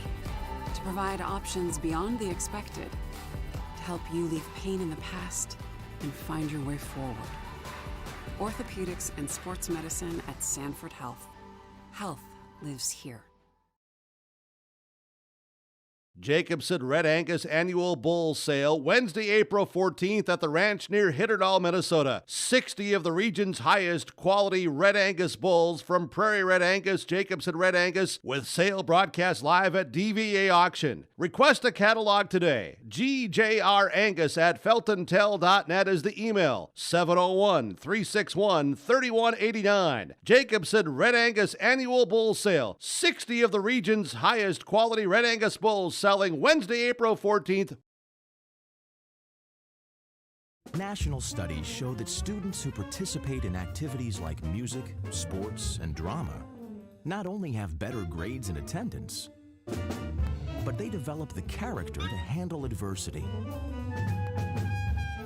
to provide options beyond the expected, to help you leave pain in the past and find your way forward. Orthopedics and sports medicine at Sanford Health. Health lives here. Jacobson Red Angus Annual Bull Sale, Wednesday, April 14th at the ranch near Hitterdal, Minnesota. 60 of the region's highest quality Red Angus bulls from Prairie Red Angus, Jacobson Red Angus, with sale broadcast live at DVA Auction. Request a catalog today. GJRAngus@feltontel.net is the email. 701-361-3189. Jacobson Red Angus Annual Bull Sale. 60 of the region's highest quality Red Angus bulls selling Wednesday, April 14th. National studies show that students who participate in activities like music, sports, and drama not only have better grades and attendance, but they develop the character to handle adversity,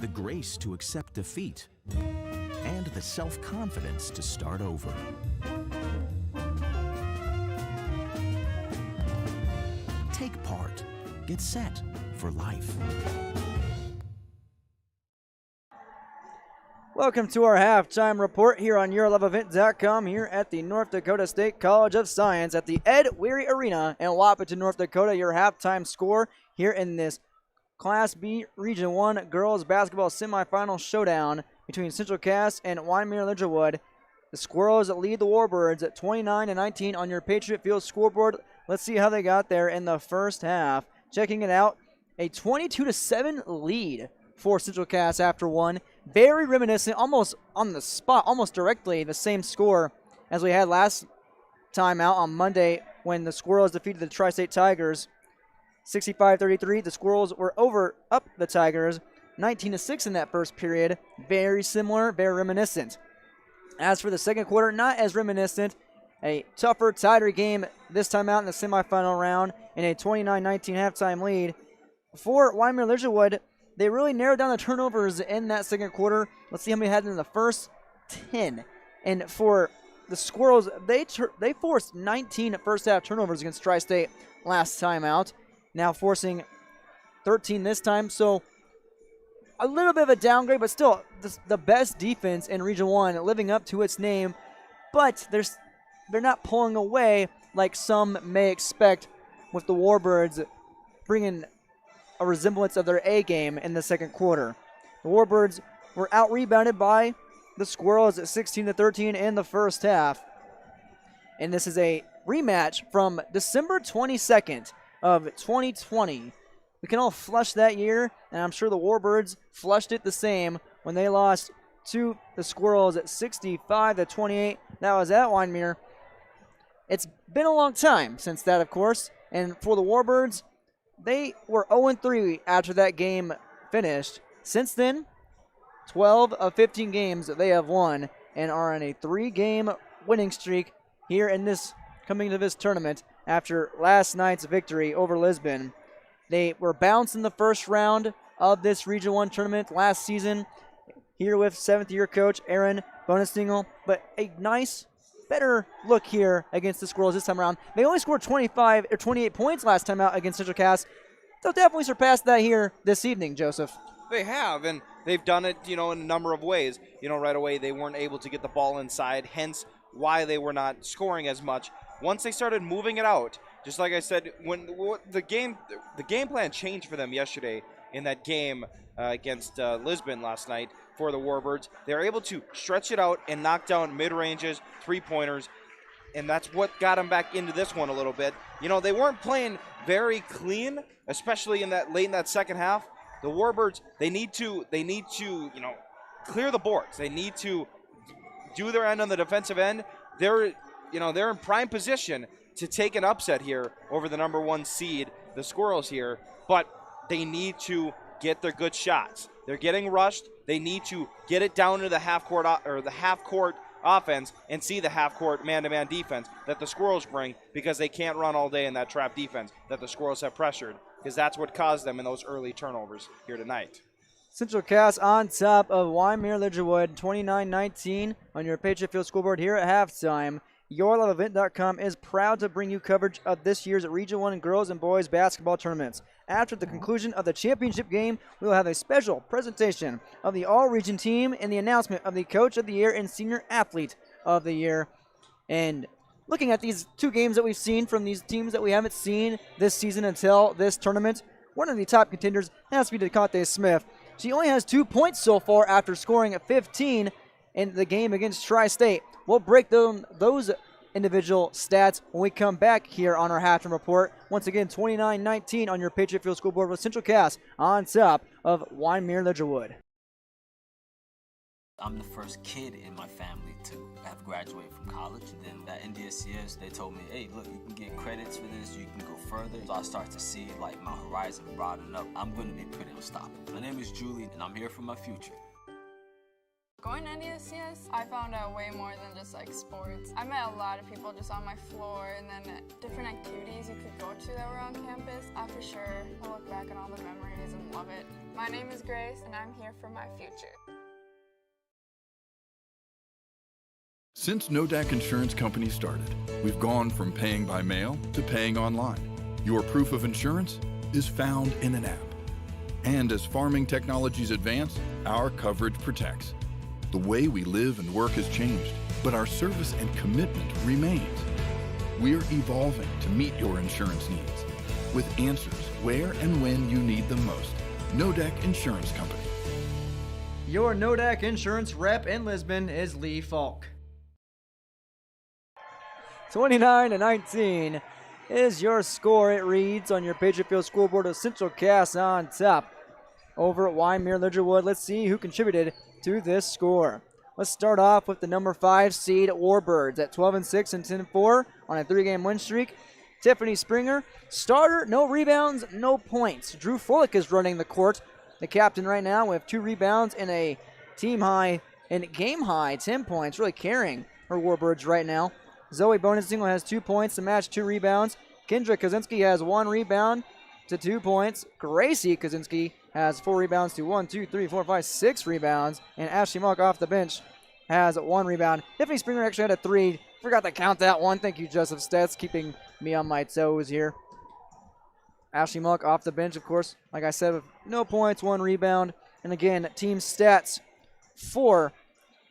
the grace to accept defeat, and the self-confidence to start over. Take part. Get set for life. Welcome to our halftime report here on YourLoveEvent.com here at the North Dakota State College of Science at the Ed Weary Arena in Wapato, North Dakota. Your halftime score here in this Class B Region 1 girls basketball semifinal showdown between Central Cass and Wyndmere Lidgerwood. The Squirrels lead the Warbirds at 29-19 on your Patriot Field scoreboard. Let's see how they got there in the first half. Checking it out, a 22-7 lead for Central Cass after one. Very reminiscent, almost on the spot, almost directly the same score as we had last time out on Monday when the Squirrels defeated the Tri-State Tigers. 65-33, the Squirrels were up the Tigers, 19-6 in that first period. Very similar, very reminiscent. As for the second quarter, not as reminiscent. A tougher, tighter game this time out in the semifinal round in a 29-19 halftime lead. For Wyndmere Lidgerwood, they really narrowed down the turnovers in that second quarter. Let's see how many had in the first 10. And for the Squirrels, they forced 19 first-half turnovers against Tri-State last time out. Now forcing 13 this time. So a little bit of a downgrade, but still the best defense in Region 1, living up to its name. But there's they're not pulling away like some may expect with the Warbirds bringing a resemblance of their A game in the second quarter. The Warbirds were out-rebounded by the Squirrels at 16-13 in the first half. And this is a rematch from December 22nd of 2020. We can all flush that year, and I'm sure the Warbirds flushed it the same when they lost to the Squirrels at 65-28. That was at Wyndmere. It's been a long time since that, of course, and for the Warbirds, they were 0-3 after that game finished. Since then, 12 of 15 games they have won and are on a 3-game winning streak here in this coming to this tournament after last night's victory over Lisbon. They were bounced in the first round of this Region 1 tournament last season here with 7th-year coach Aaron Bonestengel, but a nice, better look here against the Squirrels this time around. They only scored 28 points last time out against Central Cass. They'll definitely surpass that here this evening, Joseph. They have, and they've done it, in a number of ways. Right away they weren't able to get the ball inside, hence why they were not scoring as much. Once they started moving it out, just like I said, when the game plan changed for them yesterday in that game against Lisbon last night for the Warbirds. They were able to stretch it out and knock down mid-ranges, three-pointers, and that's what got them back into this one a little bit. They weren't playing very clean, especially late in that second half. The Warbirds, they need to clear the boards. They need to do their end on the defensive end. They're in prime position to take an upset here over the number 1 seed, the Squirrels here, but they need to get their good shots. They're getting rushed. They need to get it down to the half-court offense and see the half-court man-to-man defense that the Squirrels bring, because they can't run all day in that trap defense that the Squirrels have pressured, because that's what caused them in those early turnovers here tonight. Central Cass on top of Wyndmere Lidgerwood, 29-19 on your Patriot Field scoreboard here at halftime. YourLoveEvent.com is proud to bring you coverage of this year's Region 1 girls and boys basketball tournaments. After the conclusion of the championship game, we will have a special presentation of the all-region team and the announcement of the Coach of the Year and Senior Athlete of the Year. And looking at these 2 games that we've seen from these teams that we haven't seen this season until this tournament, one of the top contenders has to be DeConte Smith. She only has 2 points so far after scoring at 15 in the game against Tri-State. We'll break those individual stats when we come back here on our halftime report. Once again, 29-19 on your Patriot Field scoreboard with Central Cass on top of Wyndmere Lidgerwood. I'm the first kid in my family to have graduated from college. And then at NDSCS, they told me, hey, look, you can get credits for this, you can go further. So I start to see my horizon broaden up. I'm going to be pretty unstoppable. My name is Julie, and I'm here for my future. Going to NDSCS, I found out way more than just sports. I met a lot of people just on my floor, and then different activities you could go to that were on campus. For sure, I look back on all the memories and love it. My name is Grace, and I'm here for my future. Since Nodak Insurance Company started, we've gone from paying by mail to paying online. Your proof of insurance is found in an app. And as farming technologies advance, our coverage protects. The way we live and work has changed, but our service and commitment remains. We're evolving to meet your insurance needs with answers where and when you need them most. Nodak Insurance Company. Your Nodak Insurance rep in Lisbon is Lee Falk. 29-19 is your score. It reads on your Patriot Field scoreboard of Central Cass on top over at Wyndmere Lidgerwood. Let's see who contributed to this score. Let's start off with the number 5 seed Warbirds at 12-6 and 10-4 on a 3-game win streak. Tiffany Springer, starter, no rebounds, no points. Drew Fullick is running the court, the captain right now, with 2 rebounds and a team high and game high 10 points, really carrying her Warbirds right now. Zoe Bonestengel has 2 points to match 2 rebounds. Kendra Kaczynski has 1 rebound to 2 points. Gracie Kaczynski has 4 rebounds to 6 rebounds. And Ashley Malk off the bench has 1 rebound. Tiffany Springer actually had a 3. Forgot to count that one. Thank you, Joseph Stetz, keeping me on my toes here. Ashley Malk off the bench, of course, like I said, with no points, 1 rebound. And again, team stats for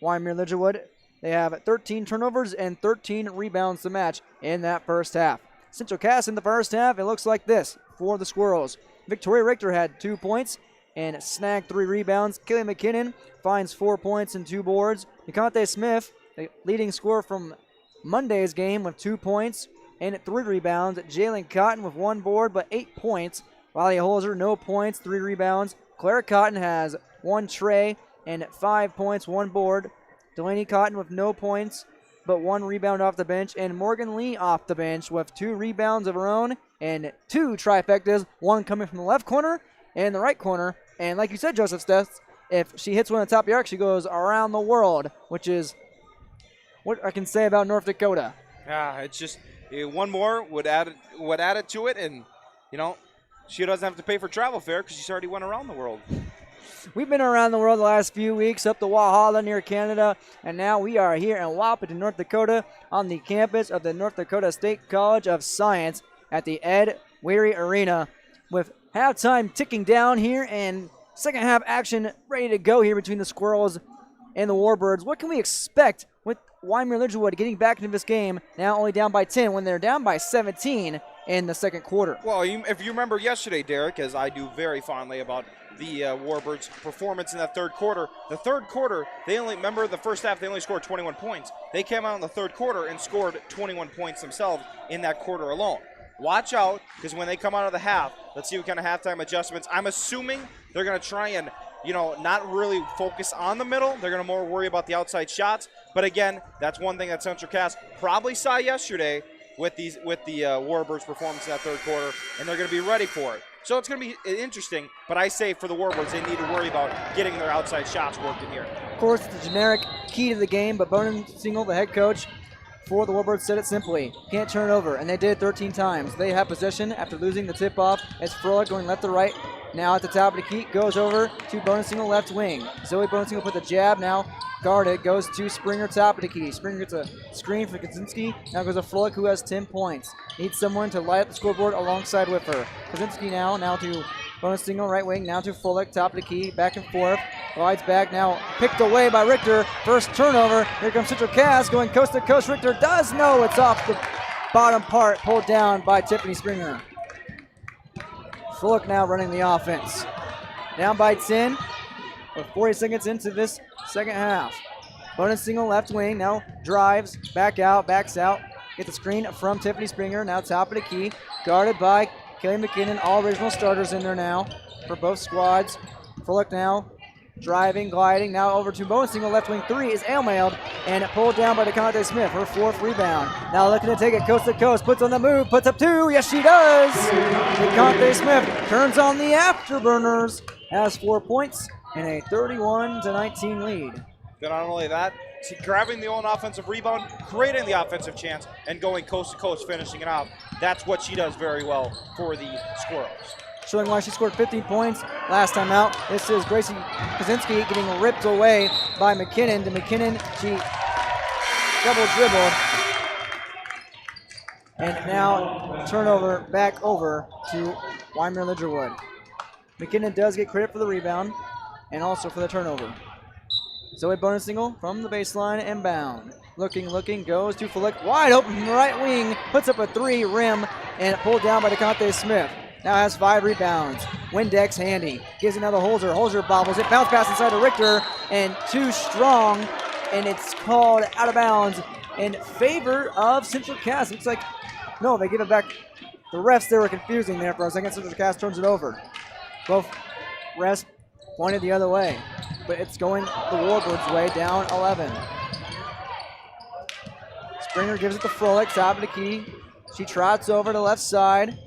Wyndmere Lidgerwood. They have 13 turnovers and 13 rebounds to match in that first half. Central Cass in the first half, it looks like this for the Squirrels. Victoria Richter had 2 points and snagged 3 rebounds. Kaylee McKinnon finds 4 points and 2 boards. DeConte Smith, the leading scorer from Monday's game, with 2 points and 3 rebounds. Jalen Cotton with 1 board but 8 points. Wiley Holzer, no points, 3 rebounds. Claire Cotton has 1 tray and 5 points, 1 board. Delaney Cotton with no points but 1 rebound off the bench. And Morgan Lee off the bench with 2 rebounds of her own and 2 trifectas, 1 coming from the left corner and the right corner. And like you said, Joseph Stets, if she hits one at the top of the arc, she goes around the world, which is what I can say about North Dakota. Yeah, it's just one more would add it to it, and she doesn't have to pay for travel fare because she's already went around the world. We've been around the world the last few weeks, up to Walhalla near Canada, and now we are here in Wahpeton, North Dakota, on the campus of the North Dakota State College of Science at the Ed Weary Arena, with halftime ticking down here and second half action ready to go here between the Squirrels and the Warbirds. What can we expect with Wyndmere Lidgerwood getting back into this game, now only down by 10 when they're down by 17 in the second quarter? Well, if you remember yesterday, Derek, as I do very fondly about the Warbirds' performance in that third quarter. The third quarter, the first half, they only scored 21 points. They came out in the third quarter and scored 21 points themselves in that quarter alone. Watch out, because when they come out of the half, let's see what kind of halftime adjustments. I'm assuming they're going to try and, not really focus on the middle. They're going to more worry about the outside shots. But again, that's one thing that Central Cass probably saw yesterday with the Warbirds' performance in that third quarter, and they're going to be ready for it. So it's going to be interesting, but I say for the Warbirds, they need to worry about getting their outside shots working here. Of course, it's the generic key to the game, but Bonin Single, the head coach for the Warbirds, said it simply: can't turn it over, and they did 13 times. They have possession after losing the tip-off. It's Froelich going left to right. Now at the top of the key, goes over to Bonin Single left wing. Zoe Bonin Single put the jab, now guarded, goes to Springer top of the key. Springer gets a screen for Kaczynski. Now goes to Froelich, who has 10 points. Needs someone to light up the scoreboard alongside with her. Kaczynski now to Bonin Single right wing, now to Froelich, top of the key, back and forth. Glides back, now picked away by Richter. First turnover. Here comes Central Cass going coast to coast. Richter does know it's off the bottom part, pulled down by Tiffany Springer. Froelich now running the offense. Down by 10 with 40 seconds into this second half. Bonin Single left wing, now drives, back out, backs out. Gets a screen from Tiffany Springer, now top of the key. Guarded by Kelly McKinnon, all original starters in there now for both squads. Froelich now driving, gliding, now over to Bonin Single, left wing three is ailmailed and pulled down by DeConte Smith, her fourth rebound. Now looking to take it coast to coast, puts on the move, puts up 2, yes she does! DeConte Smith turns on the afterburners, has 4 points and a 31-19 lead. Then not only that, grabbing the own offensive rebound, creating the offensive chance, and going coast to coast, finishing it off. That's what she does very well for the Squirrels. Showing why she scored 15 points last time out. This is Gracie Kaczynski getting ripped away by McKinnon. To McKinnon, she double dribbled. And now turnover back over to Wyndmere Lidgerwood. McKinnon does get credit for the rebound and also for the turnover. Zoe Bonin Single from the baseline, inbound. Looking, goes to Flick, wide open from the right wing, puts up a 3 rim, and pulled down by DeConte Smith. Now has 5 rebounds. Windex handy. Gives another Holzer. Holzer bobbles it. Bounce pass inside to Richter. And too strong. And it's called out of bounds in favor of Central Cass. Looks like, no, they give it back. The refs, they were confusing there for a second. Central Cass turns it over. Both refs pointed the other way. But it's going the Warbirds' way, down 11. Springer gives it to Froelich, top of the key. She trots over to the left side.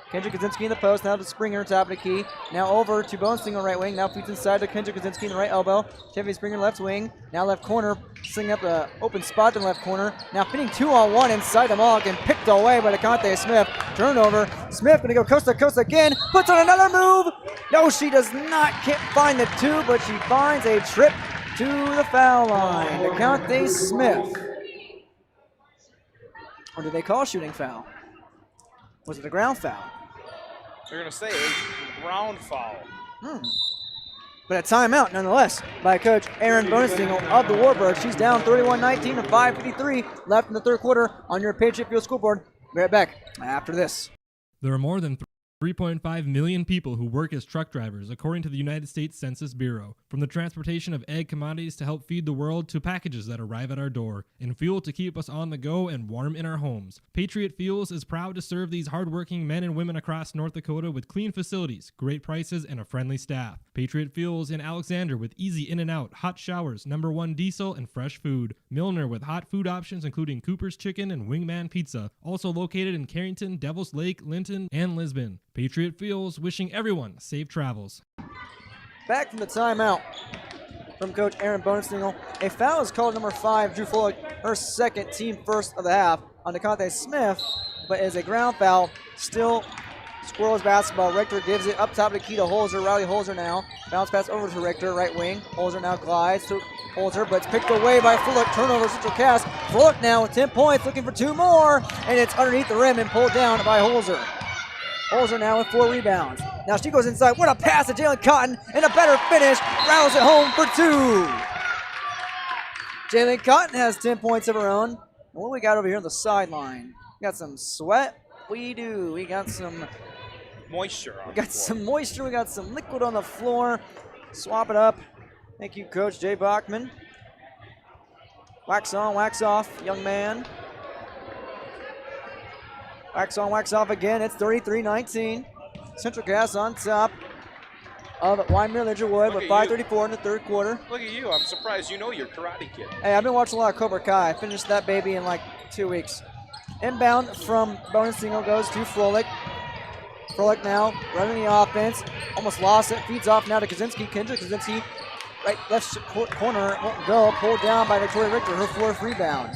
Kendra Kaczynski in the post, now to Springer, top of the key. Now over to Bonin Single, right wing. Now feeds inside to Kendra Kaczynski in the right elbow. Tiffany Springer, left wing. Now left corner, slinging up an open spot in the left corner. Now fitting 2-on-1 inside the mark and picked away by DeConte Smith. Turnover. Smith going to go coast to coast again. Puts on another move. No, she does not. Can't find the 2, but she finds a trip to the foul line. DeConte Smith. Or did they call shooting foul? Was it a ground foul? They're going to say a ground foul. But a timeout nonetheless by Coach Aaron Bonestengel of the Warbirds. She's down 31-19 and 5:53 left in the third quarter on your Patriot Field scoreboard. Be right back after this. There are more than 3.5 million people who work as truck drivers, according to the United States Census Bureau. From the transportation of egg commodities to help feed the world to packages that arrive at our door, and fuel to keep us on the go and warm in our homes. Patriot Fuels is proud to serve these hardworking men and women across North Dakota with clean facilities, great prices, and a friendly staff. Patriot Fuels in Alexander with easy in and out, hot showers, #1 diesel, and fresh food. Milner with hot food options including Cooper's Chicken and Wingman Pizza. Also located in Carrington, Devils Lake, Linton, and Lisbon. Patriot Fuels wishing everyone safe travels. Back from the timeout from Coach Aaron Bonestengel. A foul is called number 5, Drew Follick, her second, team first of the half on DeConte Smith, but is a ground foul. Still Squirrels basketball. Richter gives it up top to Keita Holzer. Riley Holzer now. Bounce pass over to Richter, right wing. Holzer now glides to Holzer, but it's picked away by Fullick. Turnover, Central Cass. Fullick now with 10 points, looking for 2 more, and it's underneath the rim and pulled down by Holzer. Holzer now with 4 rebounds. Now she goes inside. What a pass to Jalen Cotton, and a better finish. Rattles it home for 2. Jalen Cotton has 10 points of her own. And what do we got over here on the sideline? We got some sweat. We do. We got some moisture. We got some moisture. We got some liquid on the floor. Swap it up. Thank you, Coach Jay Bachman. Wax on, wax off, young man. Wax on, wax off again. It's 33-19. Central Cass on top of Wyndmere Lidgerwood with 5:34 in the third quarter. Look at you. I'm surprised you know your Karate Kid. Hey, I've been watching a lot of Cobra Kai. I finished that baby in like 2 weeks. Inbound from Bonestengel goes to Froelich. Froelich now running the offense. Almost lost it. Feeds off now to Kaczynski. Kendra Kaczynski, right left corner, won't go. Pulled down by Victoria Richter, her fourth rebound.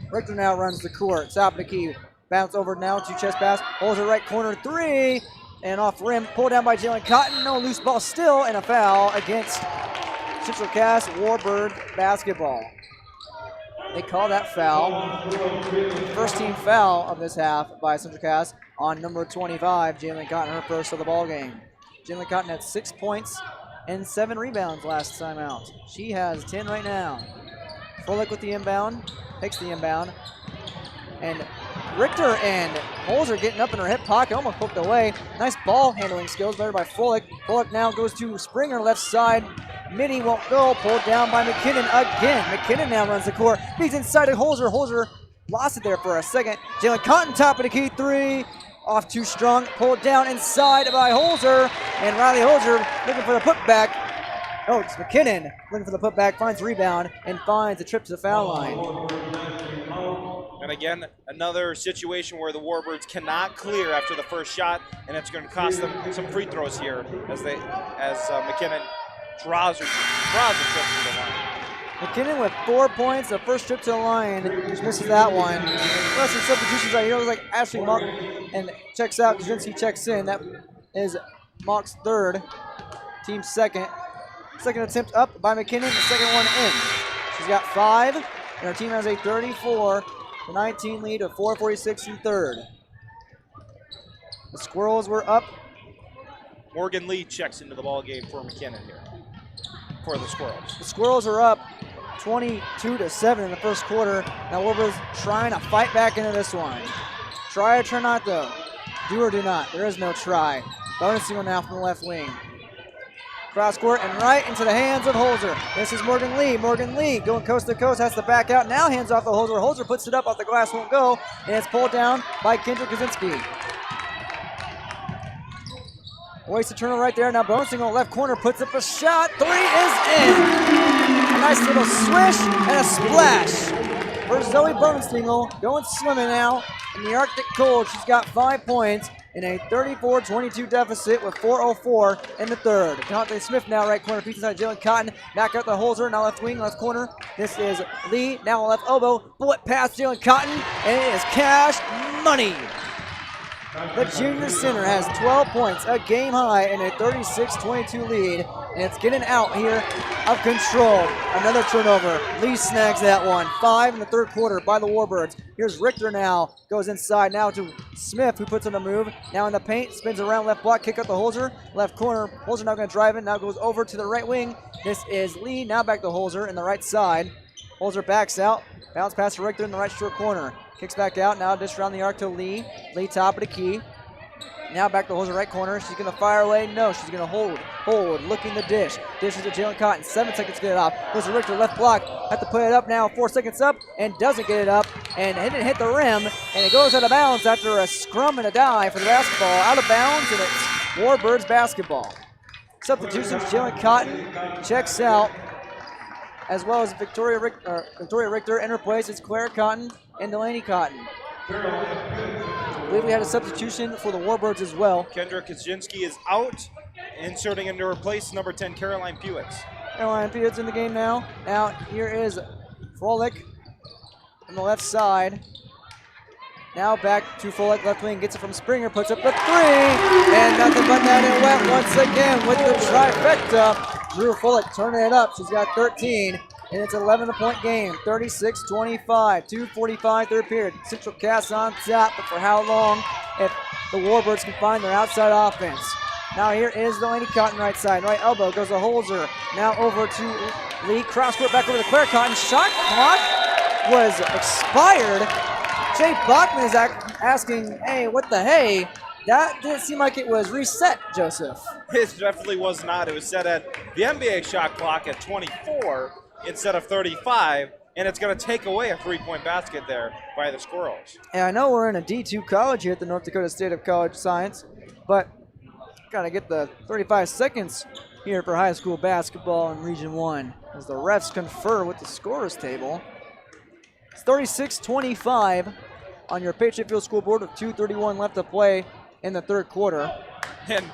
Richter now runs the court. Top of the key. Bounce over now to chest pass. Holds her right corner 3. And off rim. Pulled down by Jalen Cotton. No loose ball still. And a foul against Central Cass Warbird basketball. They call that foul. First team foul of this half by Central Cass on number 25, Jalen Cotton, her first of the ball game. Jalen Cotton had 6 points and 7 rebounds last time out. She has 10 right now. Froelich with the inbound, takes the inbound. And Richter and Holzer getting up in her hip pocket, almost poked away. Nice ball handling skills there by Froelich. Froelich now goes to Springer, left side. Midi won't go, pulled down by McKinnon again. McKinnon now runs the court. He's inside of Holzer. Holzer lost it there for a second. Jalen Cotton, top of the key 3. Off too strong, pulled down inside by Holzer. And Riley Holzer looking for the putback. Oh, it's McKinnon looking for the putback, finds rebound, and finds a trip to the foul line. And again, another situation where the Warbirds cannot clear after the first shot, and it's going to cost them some free throws here as McKinnon draws a trip to the line. McKinnon with 4 points, the first trip to the line. Just misses that one. Plus some substitutions right here. It was like Ashley Mock and checks out. Kaczynski checks in. That is Mock's third, team second. Second attempt up by McKinnon, the second one in. She's got 5, and her team has a 34-19 lead of 4:46 in third. The Squirrels were up. Morgan Lee checks into the ball game for McKinnon here, for the Squirrels. The Squirrels are up 22-7 in the first quarter. Now Warbirds trying to fight back into this one. Try or try not though. Do or do not. There is no try. Bonestengel now from the left wing. Cross court and right into the hands of Holzer. This is Morgan Lee. Morgan Lee going coast to coast, has to back out. Now hands off the Holzer. Holzer puts it up off the glass, won't go. And it's pulled down by Kendra Kaczynski. Wasted turnover right there. Now Bonestengel left corner puts up a shot. 3 is in. A nice little swish and a splash for Zoe Bonestengel. Going swimming now in the Arctic cold. She's got 5 points in a 34-22 deficit with 4:04 in the third. DeConte Smith now right corner, feeds inside Jalen Cotton. Back out the Holzer, now left wing, left corner. This is Lee, now left elbow. Bullet pass Jalen Cotton, and it is cash money. The junior center has 12 points, a game high, and a 36-22 lead. And it's getting out here of control. Another turnover. Lee snags that one. 5 in the third quarter by the Warbirds. Here's Richter now. Goes inside now to Smith, who puts on a move. Now in the paint, spins around left block, kick out the Holzer. Left corner. Holzer now going to drive in. Now goes over to the right wing. This is Lee. Now back to Holzer in the right side. Holzer backs out. Bounce pass to Richter in the right short corner. Kicks back out. Now dish around the arc to Lee. Lee top of the key. Now back to Holzer right corner. She's going to fire away. No, she's going to hold. Looking the dish. Dishes to Jalen Cotton. 7 seconds to get it off. Goes to Richter, left block. Have to put it up now. 4 seconds up. And doesn't get it up. And it didn't hit the rim. And it goes out of bounds after a scrum and a dive for the basketball. Out of bounds, and it's Warbirds basketball. Substitutions, Jalen Cotton checks out, as well as Victoria Richter in her place. It's Claire Cotton and Delaney Cotton. I believe we had a substitution for the Warbirds as well. Kendra Kaczynski is out, inserting into her place number 10, Caroline Pewitz. Caroline Pewitz in the game now. Now here is Froelich on the left side. Now back to Froelich, left wing, gets it from Springer, puts up the 3, and nothing but that it went once again with the trifecta. Drew Froelich turning it up. She's got 13. And it's an 11-point game, 36-25, 2:45 third period. Central Cass on top, but for how long if the Warbirds can find their outside offense. Now here is Delaney Cotton right side, right elbow, goes to Holzer. Now over to Lee, cross court back over to Claire Cotton. Shot clock was expired. Jay Bachman is asking, hey, what the hey? That didn't seem like it was reset, Joseph. It definitely was not. It was set at the NBA shot clock at 24. Instead of 35, and it's going to take away a three-point basket there by the Squirrels. And I know we're in a D2 college here at the North Dakota State of College Science, but got to get the 35 seconds here for high school basketball in Region 1 as the refs confer with the scorers table. It's 36-25 on your Patriot Field scoreboard with 2:31 left to play in the third quarter. And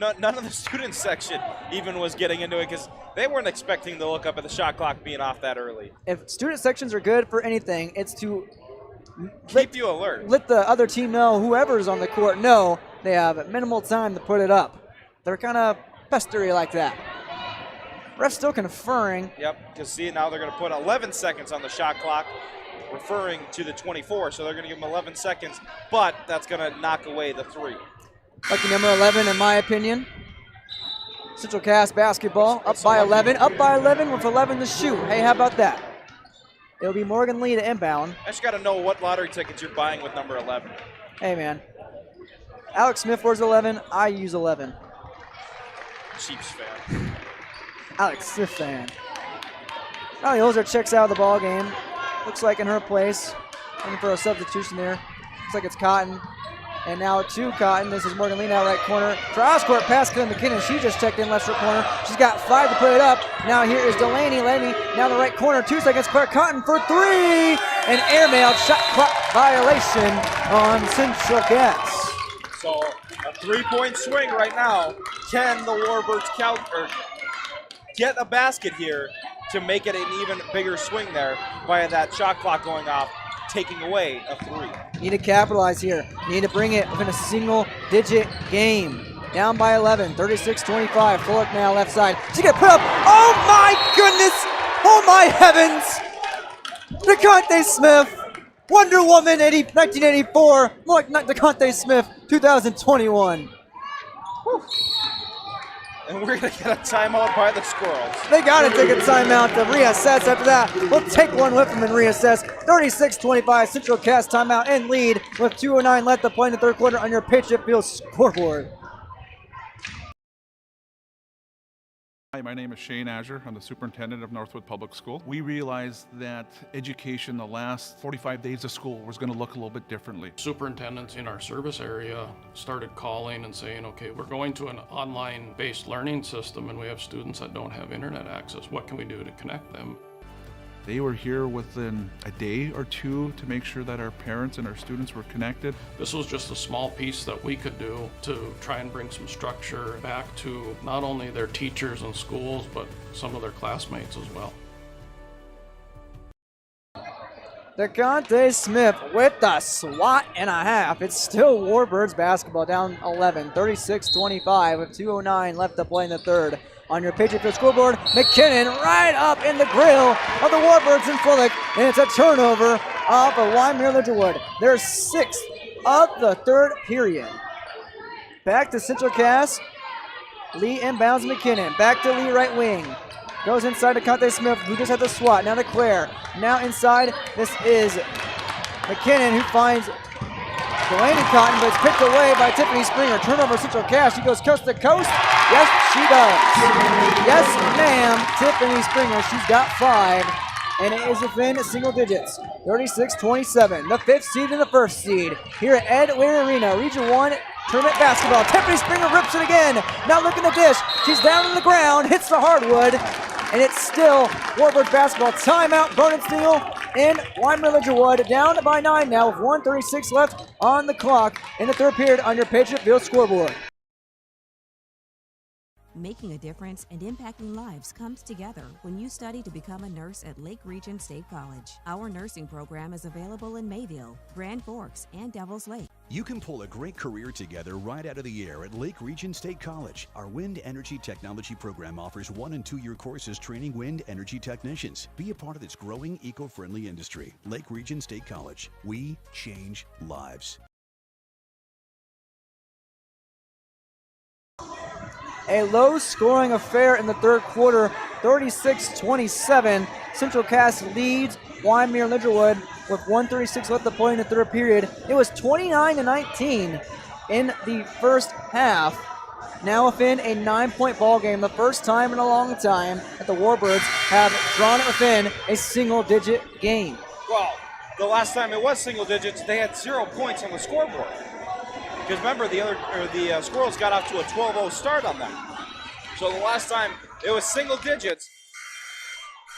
none of the student section even was getting into it because they weren't expecting to look up at the shot clock being off that early. If student sections are good for anything, it's to keep you alert. Let the other team know, whoever's on the court, know they have minimal time to put it up. They're kind of pestery like that. Ref's still conferring. Yep, because see, now they're going to put 11 seconds on the shot clock, referring to the 24, so they're going to give them 11 seconds, but that's going to knock away the 3. Lucky number 11, in my opinion. Central Cass basketball, up by 11 with 11 to shoot. Hey, how about that? It'll be Morgan Lee to inbound. I just got to know what lottery tickets you're buying with number 11. Hey, man. Alex Smith wears 11. I use 11. Chiefs fan. Alex Smith fan. Now the Holzer checks out of the ball game. Looks like in her place. Looking for a substitution there. Looks like it's Cotton. And now to Cotton. This is Morgan Lee now right corner. Cross court pass to McKinnon. She just checked in left short corner. She's got 5 to put it up. Now here is Delaney. Now the right corner. 2 seconds. Claire Cotton for 3. An airmail shot clock violation on Central Cass. So a 3-point swing right now. Can the Warbirds get a basket here to make it an even bigger swing there by that shot clock going off, taking away a 3? Need to capitalize here. Need to bring it within a single-digit game. Down by 11, 36-25. Froelich now left side. She gonna put up. Oh my goodness! Oh my heavens! DeConte Smith, Wonder Woman 1984. More like DeConte Smith 2021. Whew. And we're going to get a timeout by the Squirrels. They got to take a timeout to reassess after that. We'll take one with them and reassess. 36-25, Central Cass timeout and lead with 2:09 left to play in the third quarter on your Patriot Field scoreboard. Hi, my name is Shane Azure. I'm the superintendent of Northwood Public School. We realized that education the last 45 days of school was going to look a little bit differently. Superintendents in our service area started calling and saying, okay, we're going to an online-based learning system and we have students that don't have internet access. What can we do to connect them? They were here within a day or two to make sure that our parents and our students were connected. This was just a small piece that we could do to try and bring some structure back to not only their teachers and schools, but some of their classmates as well. DeConte Smith with the swat and a half. It's still Warbirds basketball, down 11, 36-25 with 2:09 left to play in the third. On your Patriot Field scoreboard, McKinnon right up in the grill of the Warbirds in Fullick, and it's a turnover off of Wyndmere Lidgerwood. Their 6th of the third period. Back to Central Cass. Lee inbounds McKinnon. Back to Lee, right wing. Goes inside to Conte Smith, who just had the swat. Now to Claire. Now inside, this is McKinnon, who finds Delaney Cotton, but it's picked away by Tiffany Springer. Turnover Central Cass. She goes coast to coast. Yes, she does. Yes, ma'am. Tiffany Springer. She's got 5, and it is within single digits. 36-27. The 5th seed and the 1st seed here at Ed Ware Arena, Region 1 tournament basketball. Tiffany Springer rips it again. Now look at the dish. She's down on the ground, hits the hardwood, and it's still Warbirds basketball. Timeout, Bernensteel and Wyndmere Lidgerwood down by 9 now with 1:36 left on the clock in the third period on your Patriot Field scoreboard. Making a difference and impacting lives comes together when you study to become a nurse at Lake Region State College. Our nursing program is available in Mayville, Grand Forks, and Devils Lake. You can pull a great career together right out of the air at Lake Region State College. Our wind energy technology program offers 1- and 2-year courses training wind energy technicians. Be a part of this growing eco-friendly industry. Lake Region State College. We change lives. A low-scoring affair in the third quarter, 36-27. Central Cass leads Wyndmere Lidgerwood with 1:36 left to play in the third period. It was 29-19 in the first half. Now within a 9-point ball game, the first time in a long time that the Warbirds have drawn it within a single-digit game. Well, the last time it was single digits, they had 0 points on the scoreboard. Because remember, the Squirrels got off to a 12-0 start on them. So the last time it was single digits,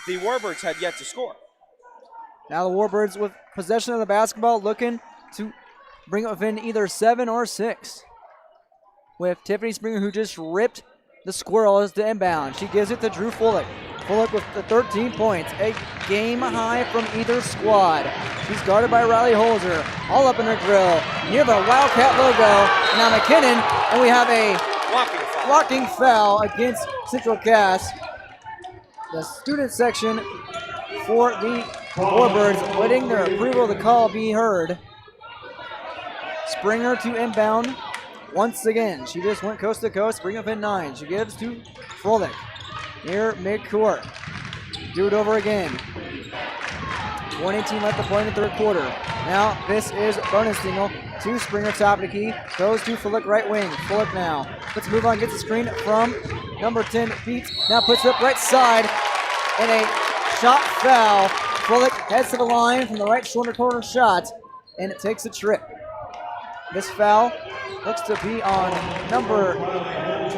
the Warbirds had yet to score. Now the Warbirds with possession of the basketball, looking to bring it within either 7 or 6. With Tiffany Springer, who just ripped the Squirrels to inbound. She gives it to Drew Fullick. Fullick with the 13 points, a game high from either squad. She's guarded by Riley Holzer, all up in her grill, near the Wildcat logo. Now McKinnon, and we have a blocking foul against Central Cass. The student section for the Warbirds letting their approval of the call be heard. Springer to inbound once again. She just went coast to coast, bring up in 9. She gives to Fullick. Near midcourt. Do it over again. 1:18 left to play in the third quarter. Now this is Bernenstengel to Springer, top of the key. Goes to Fullick, right wing. Fullick now. Let's move on, gets the screen from number 10, Pete. Now puts it up right side. And a shot foul. Fullick heads to the line from the right shoulder corner shot. And it takes a trip. This foul looks to be on number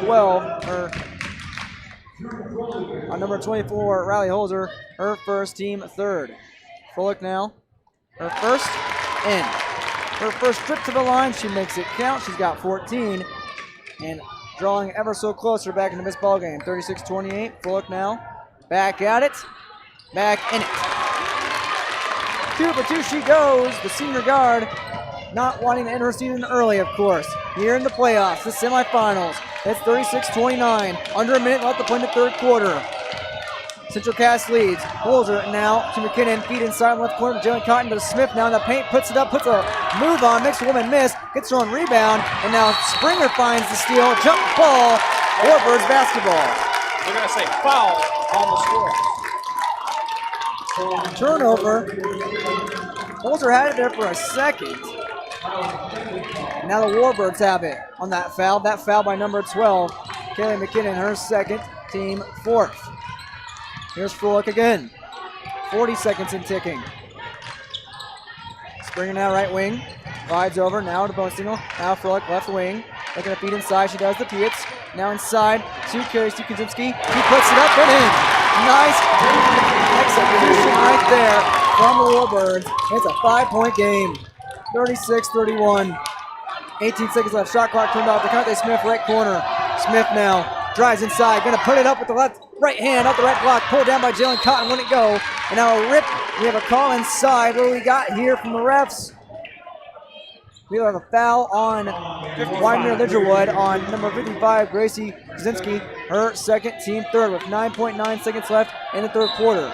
12, or on number 24, Riley Holzer, her first, team third. Fullick now, her first, in. Her first trip to the line, she makes it count. She's got 14, and drawing ever so closer back into this ball game. 36-28, Fullick now, back at it, back in it. 2 for 2 she goes, the senior guard, not wanting to end her season early, of course. Here in the playoffs, the semifinals. It's 36-29. Under a minute left to play in the third quarter. Central Cass leads. Holzer now to McKinnon. Feed inside left corner. Jalen Cotton to Smith. Now in the paint. Puts it up. Puts a move on. Makes a woman miss. Gets her on rebound. And now Springer finds the steal. Jump ball. Warbirds basketball. They're going to say foul on the score. Turnover. Holzer had it there for a second. Now the Warbirds have it on that foul. That foul by number 12, Kaylee McKinnon, her second, team fourth. Here's Fullick again. 40 seconds and ticking. Springer now right wing. Rides over now to Bernenstengel. Now Fullick left wing. Looking to feed inside. She does the Pietz. Now inside to Carrie Kaczynski. He puts it up and in. Nice execution right there from the Warbirds. It's a 5-point game. 36-31. 18 seconds left. Shot clock turned off. DeConte Smith, right corner. Smith now drives inside. Going to put it up with the left Right hand up the right block, pulled down by Jalen Cotton, wouldn't go. And now a rip. We have a call inside. What do we got here from the refs? We have a foul on Wyndmere Lidgerwood on number 55, Gracie Kaczynski, her second, team third, with 9.9 seconds left in the third quarter.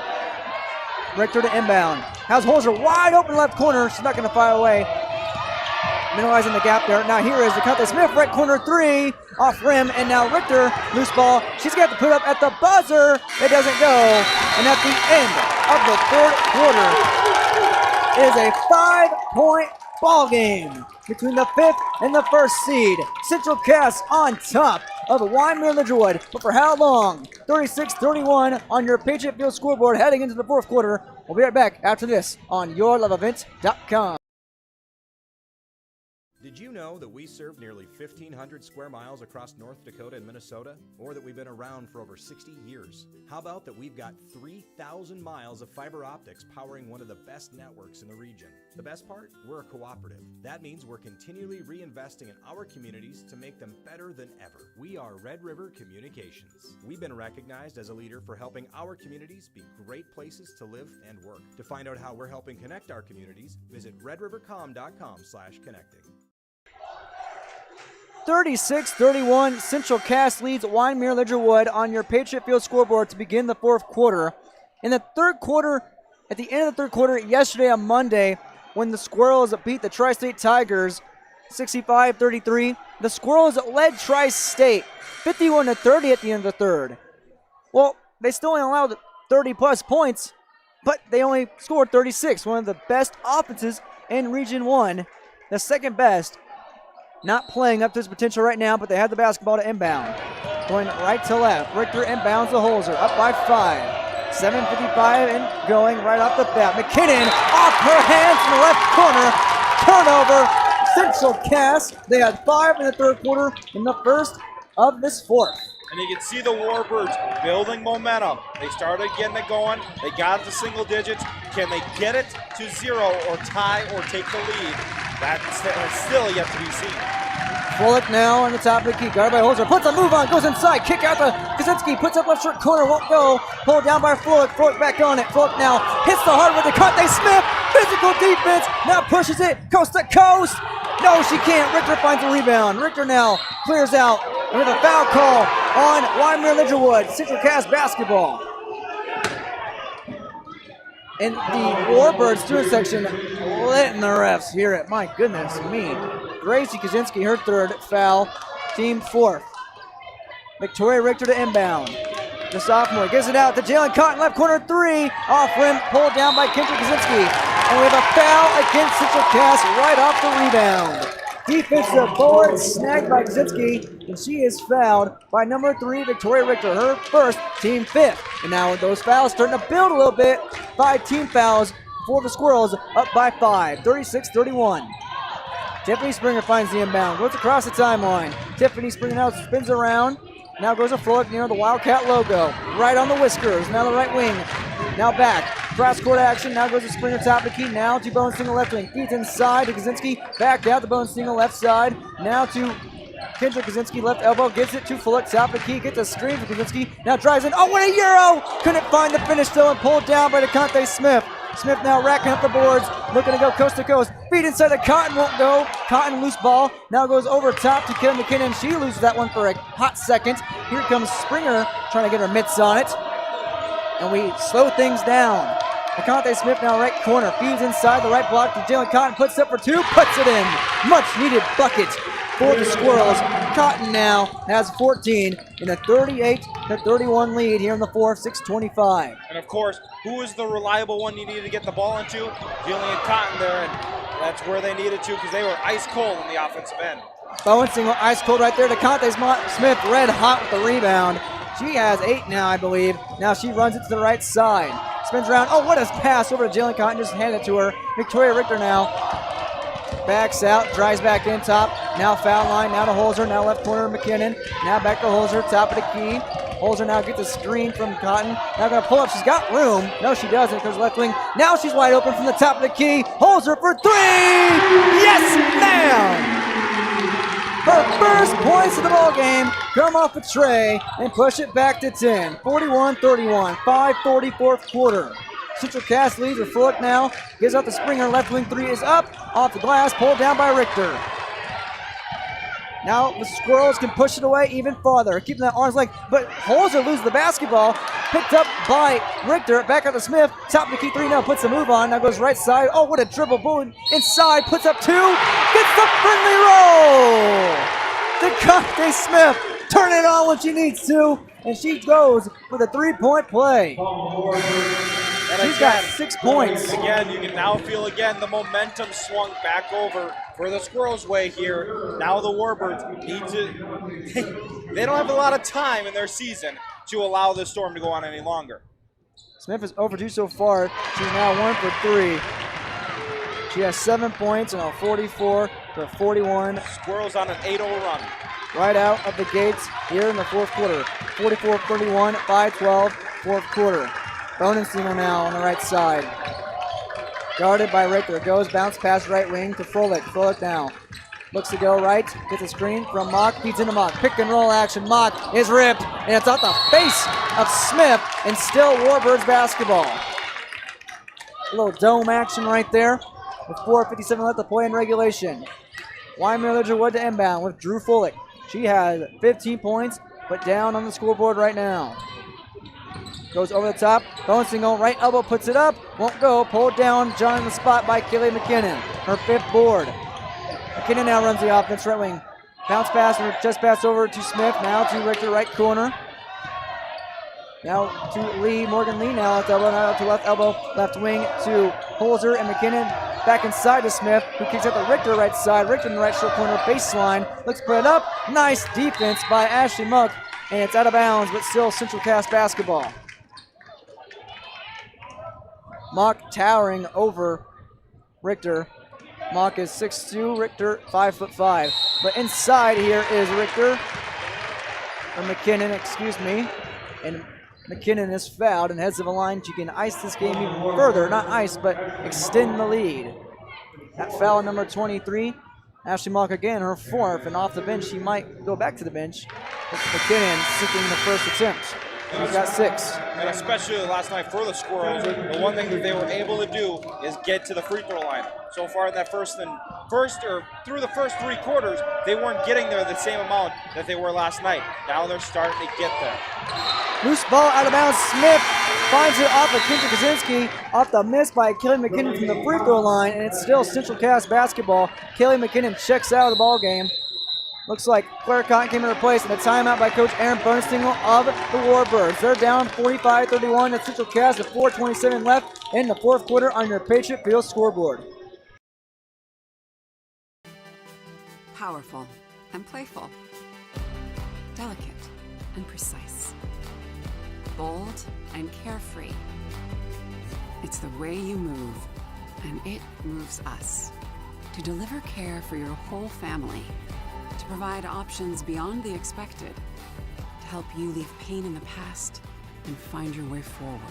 Richter to inbound. Has Holzer wide open left corner. She's not going to fire away. Minimizing the gap there. Now here is DeConte Smith, right corner three, off rim, and now Richter, loose ball. She's got to put up at the buzzer. It doesn't go. And at the end of the third quarter, it is a 5-point ball game between the 5th and the 1st seed. Central Cass on top of Wyndmere Lidgerwood. But for how long? 36-31 on your Patriot Field scoreboard heading into the 4th quarter. We'll be right back after this on YourLoveEvents.com. Did you know that we serve nearly 1,500 square miles across North Dakota and Minnesota? Or that we've been around for over 60 years? How about that we've got 3,000 miles of fiber optics powering one of the best networks in the region? The best part? We're a cooperative. That means we're continually reinvesting in our communities to make them better than ever. We are Red River Communications. We've been recognized as a leader for helping our communities be great places to live and work. To find out how we're helping connect our communities, visit redrivercom.com/connecting. 36-31, Central Cass leads Wyndmere Lidgerwood on your Patriot Field scoreboard to begin the 4th quarter. In the 3rd quarter, at the end of the 3rd quarter, yesterday on Monday, when the Squirrels beat the Tri-State Tigers 65-33, the Squirrels led Tri-State 51-30 at the end of the 3rd. Well, they still only allowed 30-plus points, but they only scored 36, one of the best offenses in Region 1, the second best. Not playing up to his potential right now, but they have the basketball to inbound. Going right to left. Richter inbounds the Holzer, up by 5. 7:55 and going right off the bat. McKinnon off her hands in the left corner. Turnover. Central Cass. They had 5 in the 3rd quarter in the 1st of this 4th. And you can see the Warbirds building momentum. They started getting it going. They got it to single digits. Can they get it to 0 or tie or take the lead? That's still yet to be seen. Bullock now on the top of the key. Guarded by Holzer. Puts a move on. Goes inside. Kick out to Kaczynski. Puts up left short corner. Won't go. Pulled down by Fullock. Fullock back on it. Fullock now hits the hard with DeConte Smith. Physical defense. Now pushes it coast to coast. No, she can't. Richter finds the rebound. Richter now clears out with a foul call on Wyndmere Lidgerwood. Central Cass basketball. And the Warbird student section letting the refs hear it. My goodness me. Gracie Kaczynski, her 3rd foul, team 4th. Victoria Richter to inbound. The sophomore gives it out to Jalen Cotton, left corner 3. Off rim, pulled down by Kendra Kaczynski. And we have a foul against Central Cass right off the rebound. Defensive board snagged by Kaczynski, and she is fouled by number 3, Victoria Richter, her 1st, team 5th. And now with those fouls starting to build a little bit, 5 team fouls for the Squirrels, up by 5, 36-31. Tiffany Springer finds the inbound, goes across the timeline. Tiffany Springer now spins around, now goes to Fullock near the Wildcat logo, right on the whiskers, now the right wing, now back. Cross-court action, now goes to Springer top of the key, now to Bonesinger left wing. Feeds inside to Kaczynski, back out to Bonesinger left side, now to Kendra Kaczynski left elbow, gets it to Fullock top of the key, gets a screen for Kaczynski, now drives in, oh, what a Euro! Couldn't find the finish though and pulled down by DeConte Smith. Smith now racking up the boards, looking to go coast to coast. Feed inside to Cotton, won't go. Cotton loose ball, now goes over top to Kim McKinnon. She loses that one for a hot second. Here comes Springer trying to get her mitts on it. And we slow things down. DeConte Smith now right corner, feeds inside the right block to Jalen Cotton, puts up for 2, puts it in. Much needed bucket for the Squirrels. Cotton now has 14 in a 38-31 lead here in the 4th, 6:25. And of course, who is the reliable one you needed to get the ball into? Julian Cotton there, and that's where they needed to because they were ice cold in the offensive end. Bowensing ice cold right there. DeConte Smith red hot with the rebound. She has 8 now, I believe. Now she runs it to the right side. Spins around. Oh, what a pass over to Jalen Cotton. Just handed it to her. Victoria Richter now backs out, drives back in top. Now foul line, now to Holzer, now left corner McKinnon. Now back to Holzer, top of the key. Holzer now gets a screen from Cotton. Now going to pull up. She's got room. No, she doesn't because left wing. Now she's wide open from the top of the key. Holzer for 3! Yes, ma'am! Her first points of the ball game, come off the tray, and push it back to 10. 41-31, 5:40 fourth quarter. Central Cass leads with Fullick now. Gives out the Springer. Left wing three is up. Off the glass. Pulled down by Richter. Now the Squirrels can push it away even farther. Keeping that arm's length. But Holzer loses the basketball. Picked up by Richter. Back out to Smith. Top of the key three now. Puts the move on. Now goes right side. Oh, what a dribble. Boom. Inside. Puts up two. Gets the friendly roll. DeConte Smith. Turn it on when she needs to. And she goes with a 3-point play. And She's got 6 points. Again, you can now feel the momentum swung back over for the Squirrels' way here. Now the Warbirds need to, they don't have a lot of time in their season to allow this storm to go on any longer. Smith is over 2 so far. She's now 1 for 3. She has 7 points and a 44-41. Squirrels on an 8-0 run. Right out of the gates here in the fourth quarter. 44-31, 5-12, fourth quarter. Bonensinger now on the right side. Guarded by Richter. Goes bounce pass right wing to Frolick. Frolick now. Looks to go right. Gets a screen from Mock. Feeds into Mock. Pick and roll action. Mock is ripped. And it's out the face of Smith. And still Warbirds basketball. A little dome action right there. With 4:57 left to play in regulation. Wyndmere Lidgerwood to inbound with Drew Frolick. She has 15 points, but down on the scoreboard right now. Goes over the top. Bonesinger, right elbow, puts it up. Won't go. Pulled down. John in the spot by Kaylee McKinnon. Her 5th board. McKinnon now runs the offense, right wing. Bounce pass or just pass over to Smith. Now to Richter, right corner. Now to Lee. Morgan Lee now left elbow. Now to left elbow. Left wing to Holzer and McKinnon. Back inside to Smith, who kicks out the Richter right side. Richter in the right short corner baseline. Looks to put it up. Nice defense by Ashley Muck. And it's out of bounds, but still Central Cass basketball. Mock towering over Richter. Mock is 6'2", Richter 5'5". But inside here is Richter, or McKinnon, excuse me. And McKinnon is fouled and heads to the line. She can ice this game even further. Not ice, but extend the lead. That foul number 23. Ashley Mock again, her 4th, and off the bench she might go back to the bench. McKinnon sinking the first attempt. She's got 6. And especially last night for the Squirrels, the one thing that they were able to do is get to the free throw line. So far in that through the first 3 quarters, they weren't getting there the same amount that they were last night. Now they're starting to get there. Loose ball out of bounds. Smith finds it off of Kendra Kaczynski. Off the miss by Kaylee McKinnon from the free throw line, and it's still Central Cass basketball. Kaylee McKinnon checks out of the ball game. Looks like Claire Cotton came in replace, and a timeout by Coach Aaron Bonesinger of the Warbirds. They're down 45-31 at Central Cass with 4:27 left in the fourth quarter on your Patriot Field scoreboard. Powerful and playful. Delicate and precise. Bold and carefree. It's the way you move, and it moves us. To deliver care for your whole family. To provide options beyond the expected, to help you leave pain in the past and find your way forward.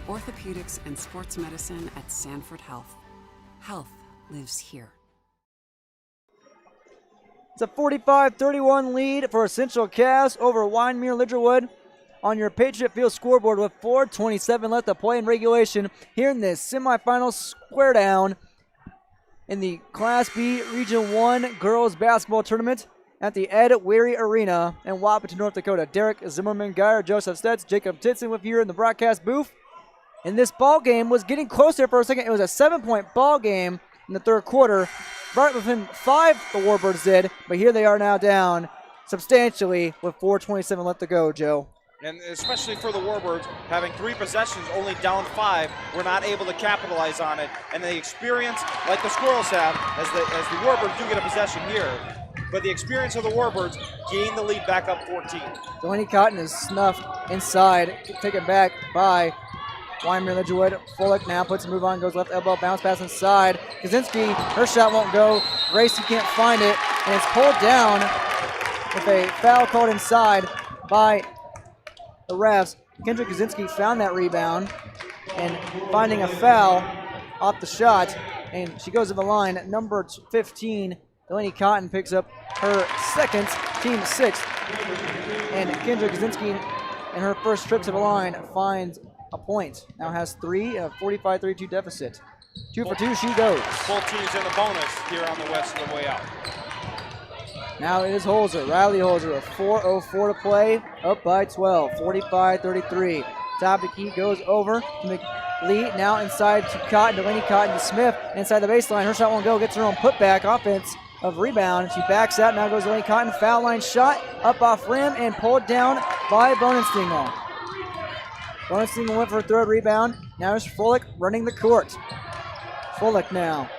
Orthopedics and sports medicine at Sanford Health. Health lives here. It's a 45-31 lead for Central Cass over Wyndmere Lidgerwood on your Patriot Field scoreboard with 4:27 left to play in regulation here in this semifinal square down in the Class B Region 1 Girls Basketball Tournament at the Ed Weary Arena in Wapaton, North Dakota. Derek Zimmerman, Geyer, Joseph Stetz, Jacob Titson with you here in the broadcast booth. And this ball game was getting closer for a second. It was a 7-point ball game in the third quarter. Right within 5, the Warbirds did, but here they are now down substantially with 4:27 left to go, Joe. And especially for the Warbirds, having 3 possessions, only down 5, we're not able to capitalize on it. And the experience, like the Squirrels have, as the Warbirds do get a possession here, but the experience of the Warbirds gain the lead back up 14. Delaney Cotton is snuffed inside, taken back by Wyndmere Lidgerwood. Fullick now puts a move on, goes left elbow, bounce pass inside. Kaczynski, her shot won't go. Gracie can't find it, and it's pulled down with a foul called inside by the refs. Kendra Kaczynski found that rebound and finding a foul off the shot, and she goes to the line. Number 15, Delaney Cotton picks up her second, team sixth. And Kendra Kaczynski in her first trip to the line finds a point. Now has 3, a 45-32 deficit. 2 for 2, she goes. Both teams in the bonus here on the west on the way out. Now it is Holzer, Riley Holzer, a 4:04 to play, up by 12, 45-33. Top of the key goes over to McLee, now inside to Cotton, Delaney Cotton to Smith, inside the baseline. Her shot won't go, gets her own putback offense of rebound. She backs out, now goes Delaney Cotton, foul line shot, up off rim and pulled down by Bonenstengel. Bonenstengel went for a third rebound. Now it's Froelich running the court. Froelich now.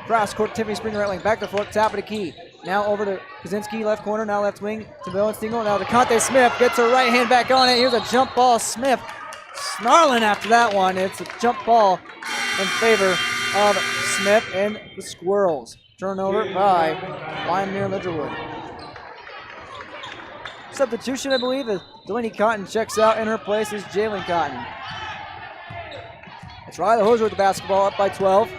Cross court, Tiffany Springer right wing, back to Froelich, top of the key. Now over to Kaczynski, left corner, now left wing to Bonenstengel. Now to Conte Smith, gets her right hand back on it. Here's a jump ball. Smith snarling after that one. It's a jump ball in favor of Smith and the Squirrels. Turnover by Wyndmere Lidgerwood. Substitution, I believe, as Delaney Cotton checks out. In her place is Jalen Cotton. It's Riley Holzer with the basketball, up by 12.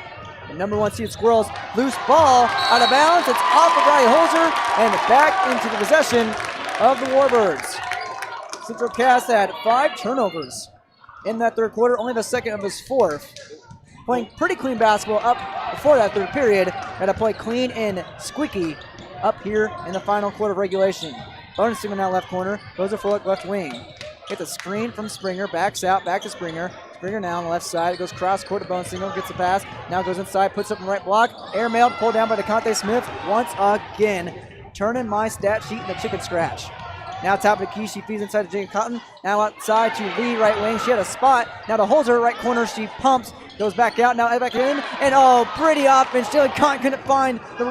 The number 1 seed Squirrels, loose ball, out of bounds. It's off of Riley Holzer and back into the possession of the Warbirds. Central Cass had 5 turnovers in that third quarter, only the second of his fourth. Playing pretty clean basketball up before that third period. Had to play clean and squeaky up here in the final quarter of regulation. Bonenstengel now left corner, goes to Froelich left wing. Gets a screen from Springer, backs out, back to Springer. Springer now on the left side. It goes cross court to Bonenstengel, gets the pass. Now goes inside, puts up in the right block. Airmailed, pulled down by DeConte Smith once again. Turning my stat sheet in the chicken scratch. Now top of the key, she feeds inside to Jane Cotton. Now outside to Lee, right wing. She had a spot. Now to Holzer, right corner, she pumps. Goes back out, now back in. And oh, pretty offense. Jalen Cotton couldn't find the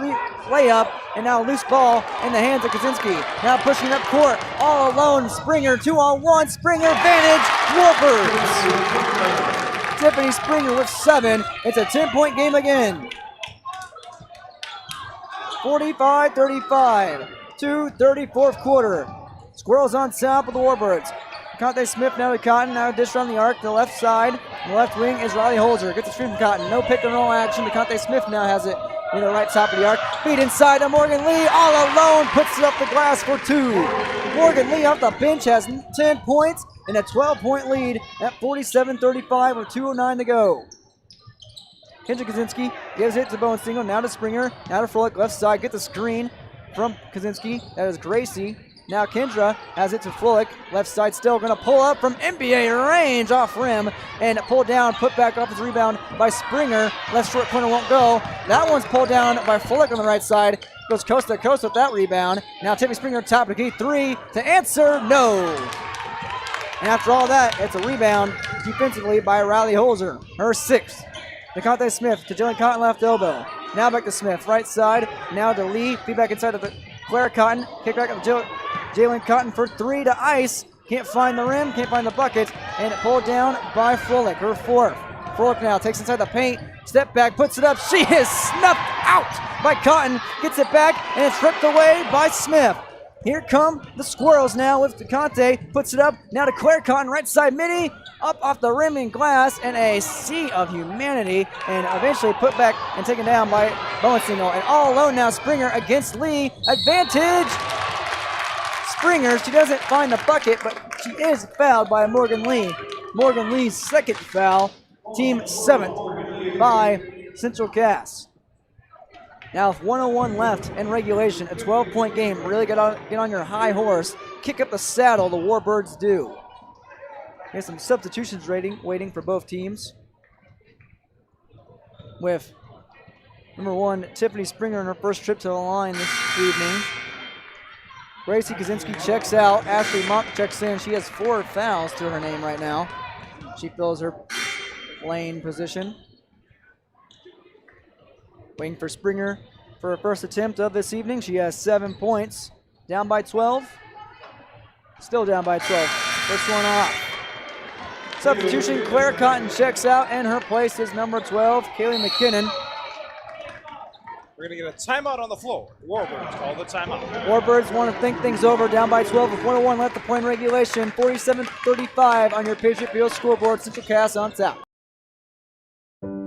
layup. And now loose ball in the hands of Kaczynski. Now pushing up court, all alone. Springer, 2-on-1. Springer, advantage, Whoopers. Tiffany Springer with 7. It's a 10-point game again. 45-35. 2:30 fourth quarter. Squirrels on top of the Warbirds. Conte Smith now to Cotton, now dish on the arc to the left side. On the left wing is Riley Holzer. Gets the screen from Cotton. No pick and roll action. DeConte Smith now has it in the right top of the arc. Feed inside to Morgan Lee. All alone. Puts it up the glass for 2. Morgan Lee off the bench has 10 points and a 12-point lead at 47-35 with 2:09 to go. Kendra Kaczynski gives it to Bonenstengel. Now to Springer. Now to Froelich. Left side. Get the screen from Kaczynski. That is Gracie. Now Kendra has it to Froelich. Left side still going to pull up from NBA range off rim and pull down, put back off his rebound by Springer. Left short corner won't go. That one's pulled down by Froelich on the right side. Goes coast to coast with that rebound. Now Tiffany Springer top of the key. 3 to answer, no. And after all that, it's a rebound defensively by Riley Holzer. Her 6th. DeConte Smith to Jalen Cotton left elbow. Now back to Smith, right side. Now to Lee, feedback inside of the Claire Cotton. Kick back up to Jalen Cotton for 3 to ice. Can't find the rim, can't find the bucket. And it pulled down by Froelich, her 4th. Froelich now takes inside the paint. Step back, puts it up. She is snuffed out by Cotton. Gets it back, and it's ripped away by Smith. Here come the Squirrels now with DeConte. Puts it up. Now to Claire Cotton, right side midi. Up off the rim in glass, and a sea of humanity. And eventually put back and taken down by Bonenstengel. And all alone now, Springer against Lee. Advantage! Springer, she doesn't find the bucket, but she is fouled by Morgan Lee. Morgan Lee's 2nd foul. Team 7th by Central Cass. Now with 1:01 left in regulation, a 12-point game. Really get on your high horse. Kick up the saddle, the Warbirds do. Here's some substitutions waiting for both teams. With number 1, Tiffany Springer in her first trip to the line this evening. Gracie Kaczynski checks out. Ashley Monk checks in. She has 4 fouls to her name right now. She fills her lane position. Waiting for Springer for her first attempt of this evening. She has 7 points. Down by 12. Still down by 12. First one off. Substitution, Claire Cotton checks out, and her place is number 12, Kaylee McKinnon. We're going to get a timeout on the floor. Warbirds call the timeout. Warbirds want to think things over, down by 12 with 1:01 left to play in regulation. 47-35 on your Patriot Field scoreboard. Central Cass on top.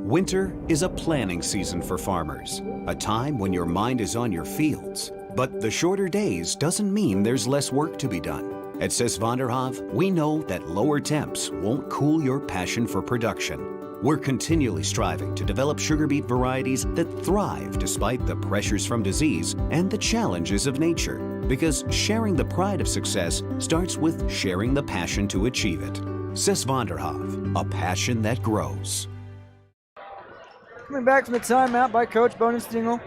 Winter is a planning season for farmers, a time when your mind is on your fields. But the shorter days doesn't mean there's less work to be done. At Sis van der Haaf, we know that lower temps won't cool your passion for production. We're continually striving to develop sugar beet varieties that thrive despite the pressures from disease and the challenges of nature. Because sharing the pride of success starts with sharing the passion to achieve it. Sis van der Haaf, a passion that grows. Coming back from the timeout by Coach Bonenstingel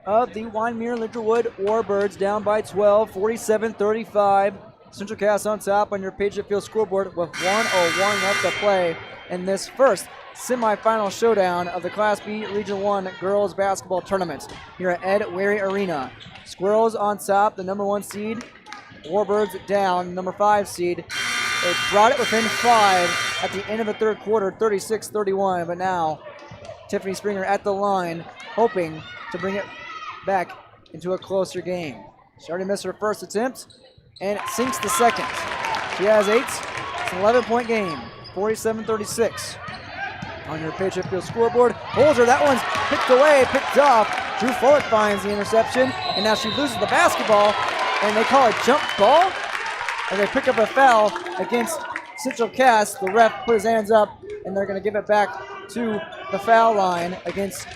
of the Wyndmere Lidgerwood Warbirds, down by 12, 47-35. Central Cass on top on your Patriot Field scoreboard with 1:01 left to play in this first semifinal showdown of the Class B Region 1 girls basketball tournament here at Ed Wary Arena. Squirrels on top, the number 1 seed. Warbirds down, number 5 seed. They brought it within 5 at the end of the third quarter, 36-31, but now Tiffany Springer at the line, hoping to bring it back into a closer game. She already missed her first attempt and sinks the second. She has 8. It's an 11-point game, 47-36. On your Patriot Field scoreboard, Holzer, that one's picked away, picked off. Drew Fullick finds the interception, and now she loses the basketball, and they call it jump ball, and they pick up a foul against Central Cass. The ref put his hands up, and they're going to give it back to the foul line against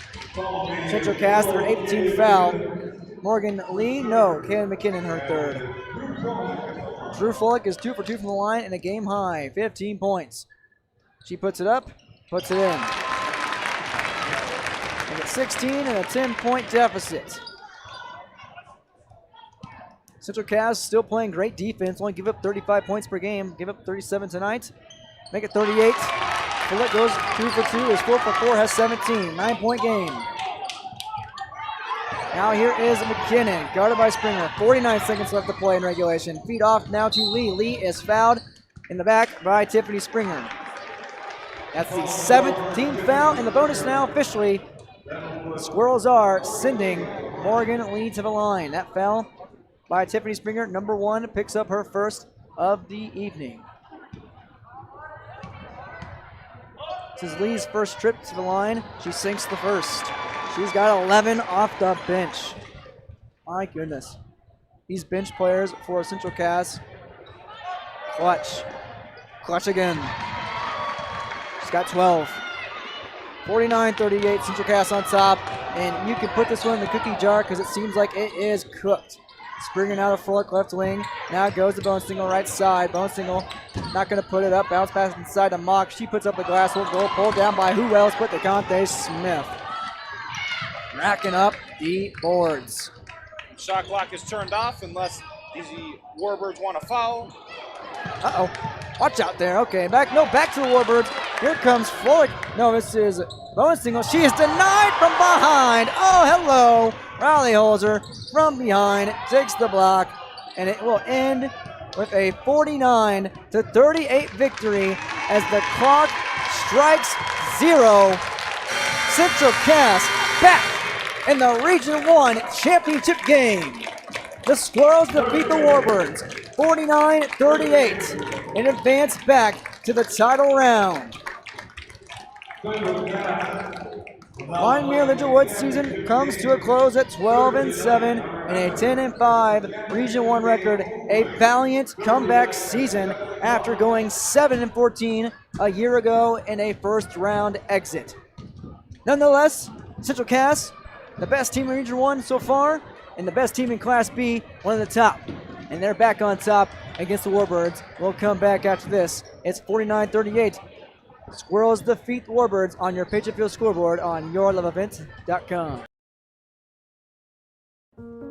Central Cass, their 18th foul. Morgan Lee, no, Kaylin McKinnon, her third. Drew Fullick is 2 for 2 from the line and a game high, 15 points. She puts it up, puts it in. And it's 16 and a 10-point deficit. Central Cass still playing great defense, only give up 35 points per game, give up 37 tonight. Make it 38. Fullick goes 2 for 2, is 4 for 4, has 17, 9-point game. Now here is McKinnon, guarded by Springer. 49 seconds left to play in regulation. Feed off now to Lee. Lee is fouled in the back by Tiffany Springer. That's the 17th foul, and the bonus now officially. The Squirrels are sending Morgan Lee to the line. That foul by Tiffany Springer, number 1, picks up her first of the evening. This is Lee's first trip to the line. She sinks the first. She's got 11 off the bench. My goodness. These bench players for Central Cass. Clutch. Clutch again. She's got 12. 49-38, Central Cass on top. And you can put this one in the cookie jar because it seems like it is cooked. Springer now to Fullick, left wing. Now it goes to Bonestengel, right side. Bonestengel not going to put it up. Bounce pass inside to Mock. She puts up the glass hole goal. Pulled down by who else but DeConte Smith. Racking up the boards. Shot clock is turned off unless these Warbirds want to foul. Uh-oh. Watch out there. Okay, back to the Warbirds. Here comes Fullick. No, this is Bonestengel. She is denied from behind. Oh, hello. Riley Holzer from behind takes the block, and it will end with a 49-38 victory as the clock strikes 0. Central Cass back in the Region 1 championship game. The Squirrels defeat the Warbirds 49-38 and advance back to the title round. Wyndmere Lidgerwood season comes to a close at 12-7 and a 10-5 Region 1 record. A valiant comeback season after going 7-14 a year ago in a first round exit. Nonetheless, Central Cass, the best team in Region 1 so far, and the best team in Class B, one of the top. And they're back on top against the Warbirds. We'll come back after this. It's 49-38. Squirrels defeat the Warbirds on your Patriot Field scoreboard on yourloveevents.com.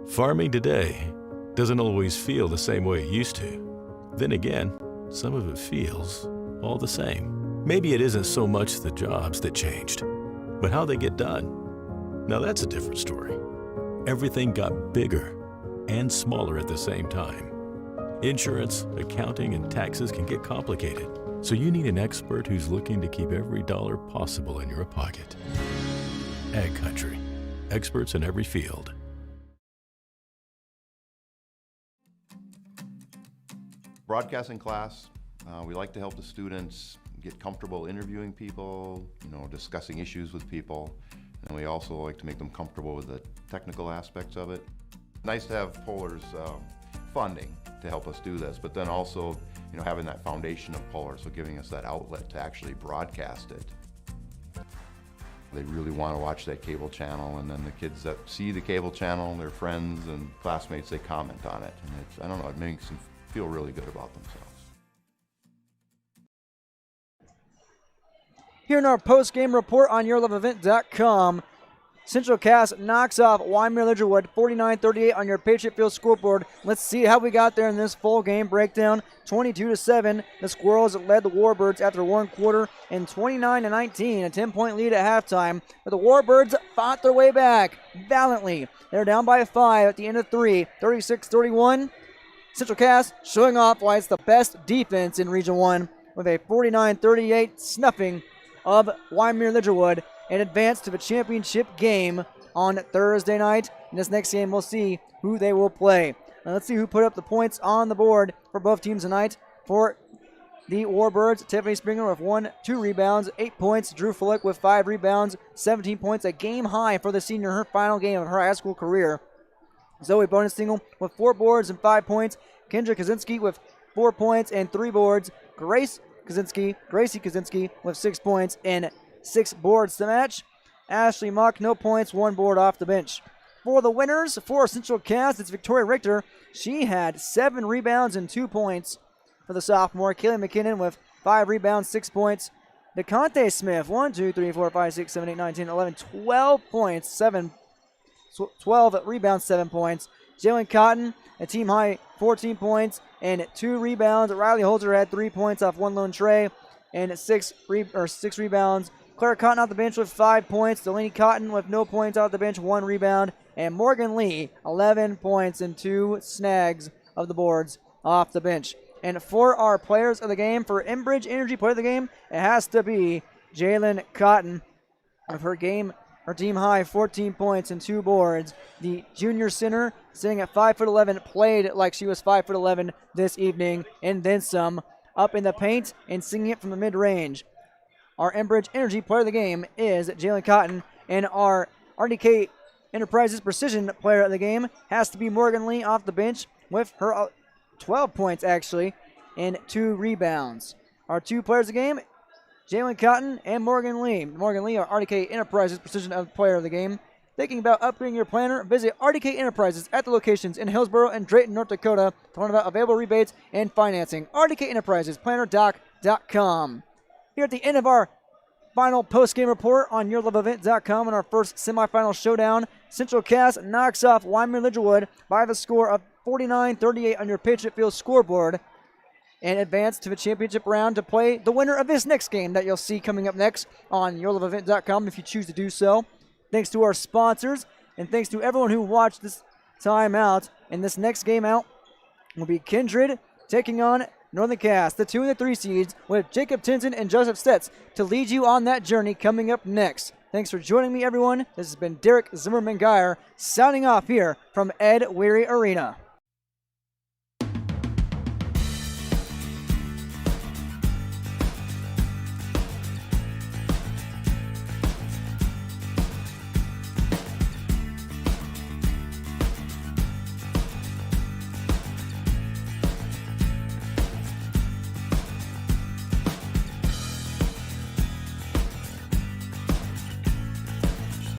Farming today doesn't always feel the same way it used to. Then again, some of it feels all the same. Maybe it isn't so much the jobs that changed, but how they get done. Now that's a different story. Everything got bigger and smaller at the same time. Insurance, accounting, and taxes can get complicated, so you need an expert who's looking to keep every dollar possible in your pocket. Ag Country. Experts in every field. Broadcasting class, we like to help the students get comfortable interviewing people, discussing issues with people. And we also like to make them comfortable with the technical aspects of it. Nice to have Polar's funding to help us do this, but then also, having that foundation of Polar, so giving us that outlet to actually broadcast it. They really want to watch that cable channel, and then the kids that see the cable channel, their friends and classmates, they comment on it. And it makes them feel really good about themselves. Here in our post-game report on YourLoveEvent.com, Central Cass knocks off Wyndmere Lidgerwood 49-38 on your Patriot Field scoreboard. Let's see how we got there in this full game breakdown. 22-7, the Squirrels led the Warbirds after one quarter, and 29-19, a 10-point lead at halftime. But the Warbirds fought their way back valiantly. They're down by 5 at the end of 3, 36-31. Central Cass showing off why it's the best defense in Region 1 with a 49-38 snuffing of Wyndmere Lidgerwood and advance to the championship game on Thursday night. In this next game, we'll see who they will play. Now let's see who put up the points on the board for both teams tonight. For the Warbirds, Tiffany Springer with 2 rebounds, 8 points. Drew Flick with 5 rebounds, 17 points, a game high for the senior, her final game of her high school career. Zoe Bonus-Stingle with 4 boards and 5 points. Kendra Kaczynski with 4 points and 3 boards. Gracie Kaczynski with 6 points and 6 boards to match. Ashley Mock, no points, 1 board off the bench. For the winners, for Central Cass, it's Victoria Richter. She had 7 rebounds and 2 points for the sophomore. Kaylee McKinnon with 5 rebounds, 6 points. DeConte Smith, 1, 2, 3, 4, 5, 6, 7, 8, 9, 10, 11, 12 points, 12 rebounds, 7 points. Jalen Cotton, a team high 14 points and 2 rebounds. Riley Holzer had 3 points off 1 lone tray and 6 rebounds. Claire Cotton off the bench with 5 points. Delaney Cotton with no points off the bench, 1 rebound. And Morgan Lee, 11 points and 2 snags of the boards off the bench. And for our players of the game, for Enbridge Energy player of the game, it has to be Jalen Cotton with her team high 14 points and 2 boards. The junior center, sitting at 5'11", played like she was 5'11" this evening, and then some, up in the paint and singing it from the mid-range. Our Enbridge Energy player of the game is Jalen Cotton, and our RDK Enterprises Precision player of the game has to be Morgan Lee off the bench with her 12 points, actually, and 2 rebounds. Our 2 players of the game, Jalen Cotton and Morgan Lee. Morgan Lee, our RDK Enterprises Precision player of the game. Thinking about upgrading your planner? Visit RDK Enterprises at the locations in Hillsboro and Drayton, North Dakota to learn about available rebates and financing. RDK Enterprises, plannerdoc.com. Here at the end of our final post-game report on YourLoveEvent.com in our first semifinal showdown, Central Cass knocks off Wyndmere Lidgerwood by the score of 49-38 on your Patriot Field scoreboard and advance to the championship round to play the winner of this next game that you'll see coming up next on YourLoveEvent.com if you choose to do so. Thanks to our sponsors, and thanks to everyone who watched this time out. And this next game out will be Kindred taking on Northern Cass, the 2 and the 3 seeds, with Jacob Tinson and Joseph Stetz to lead you on that journey coming up next. Thanks for joining me, everyone. This has been Derek Zimmerman-Geyer signing off here from Ed Weary Arena.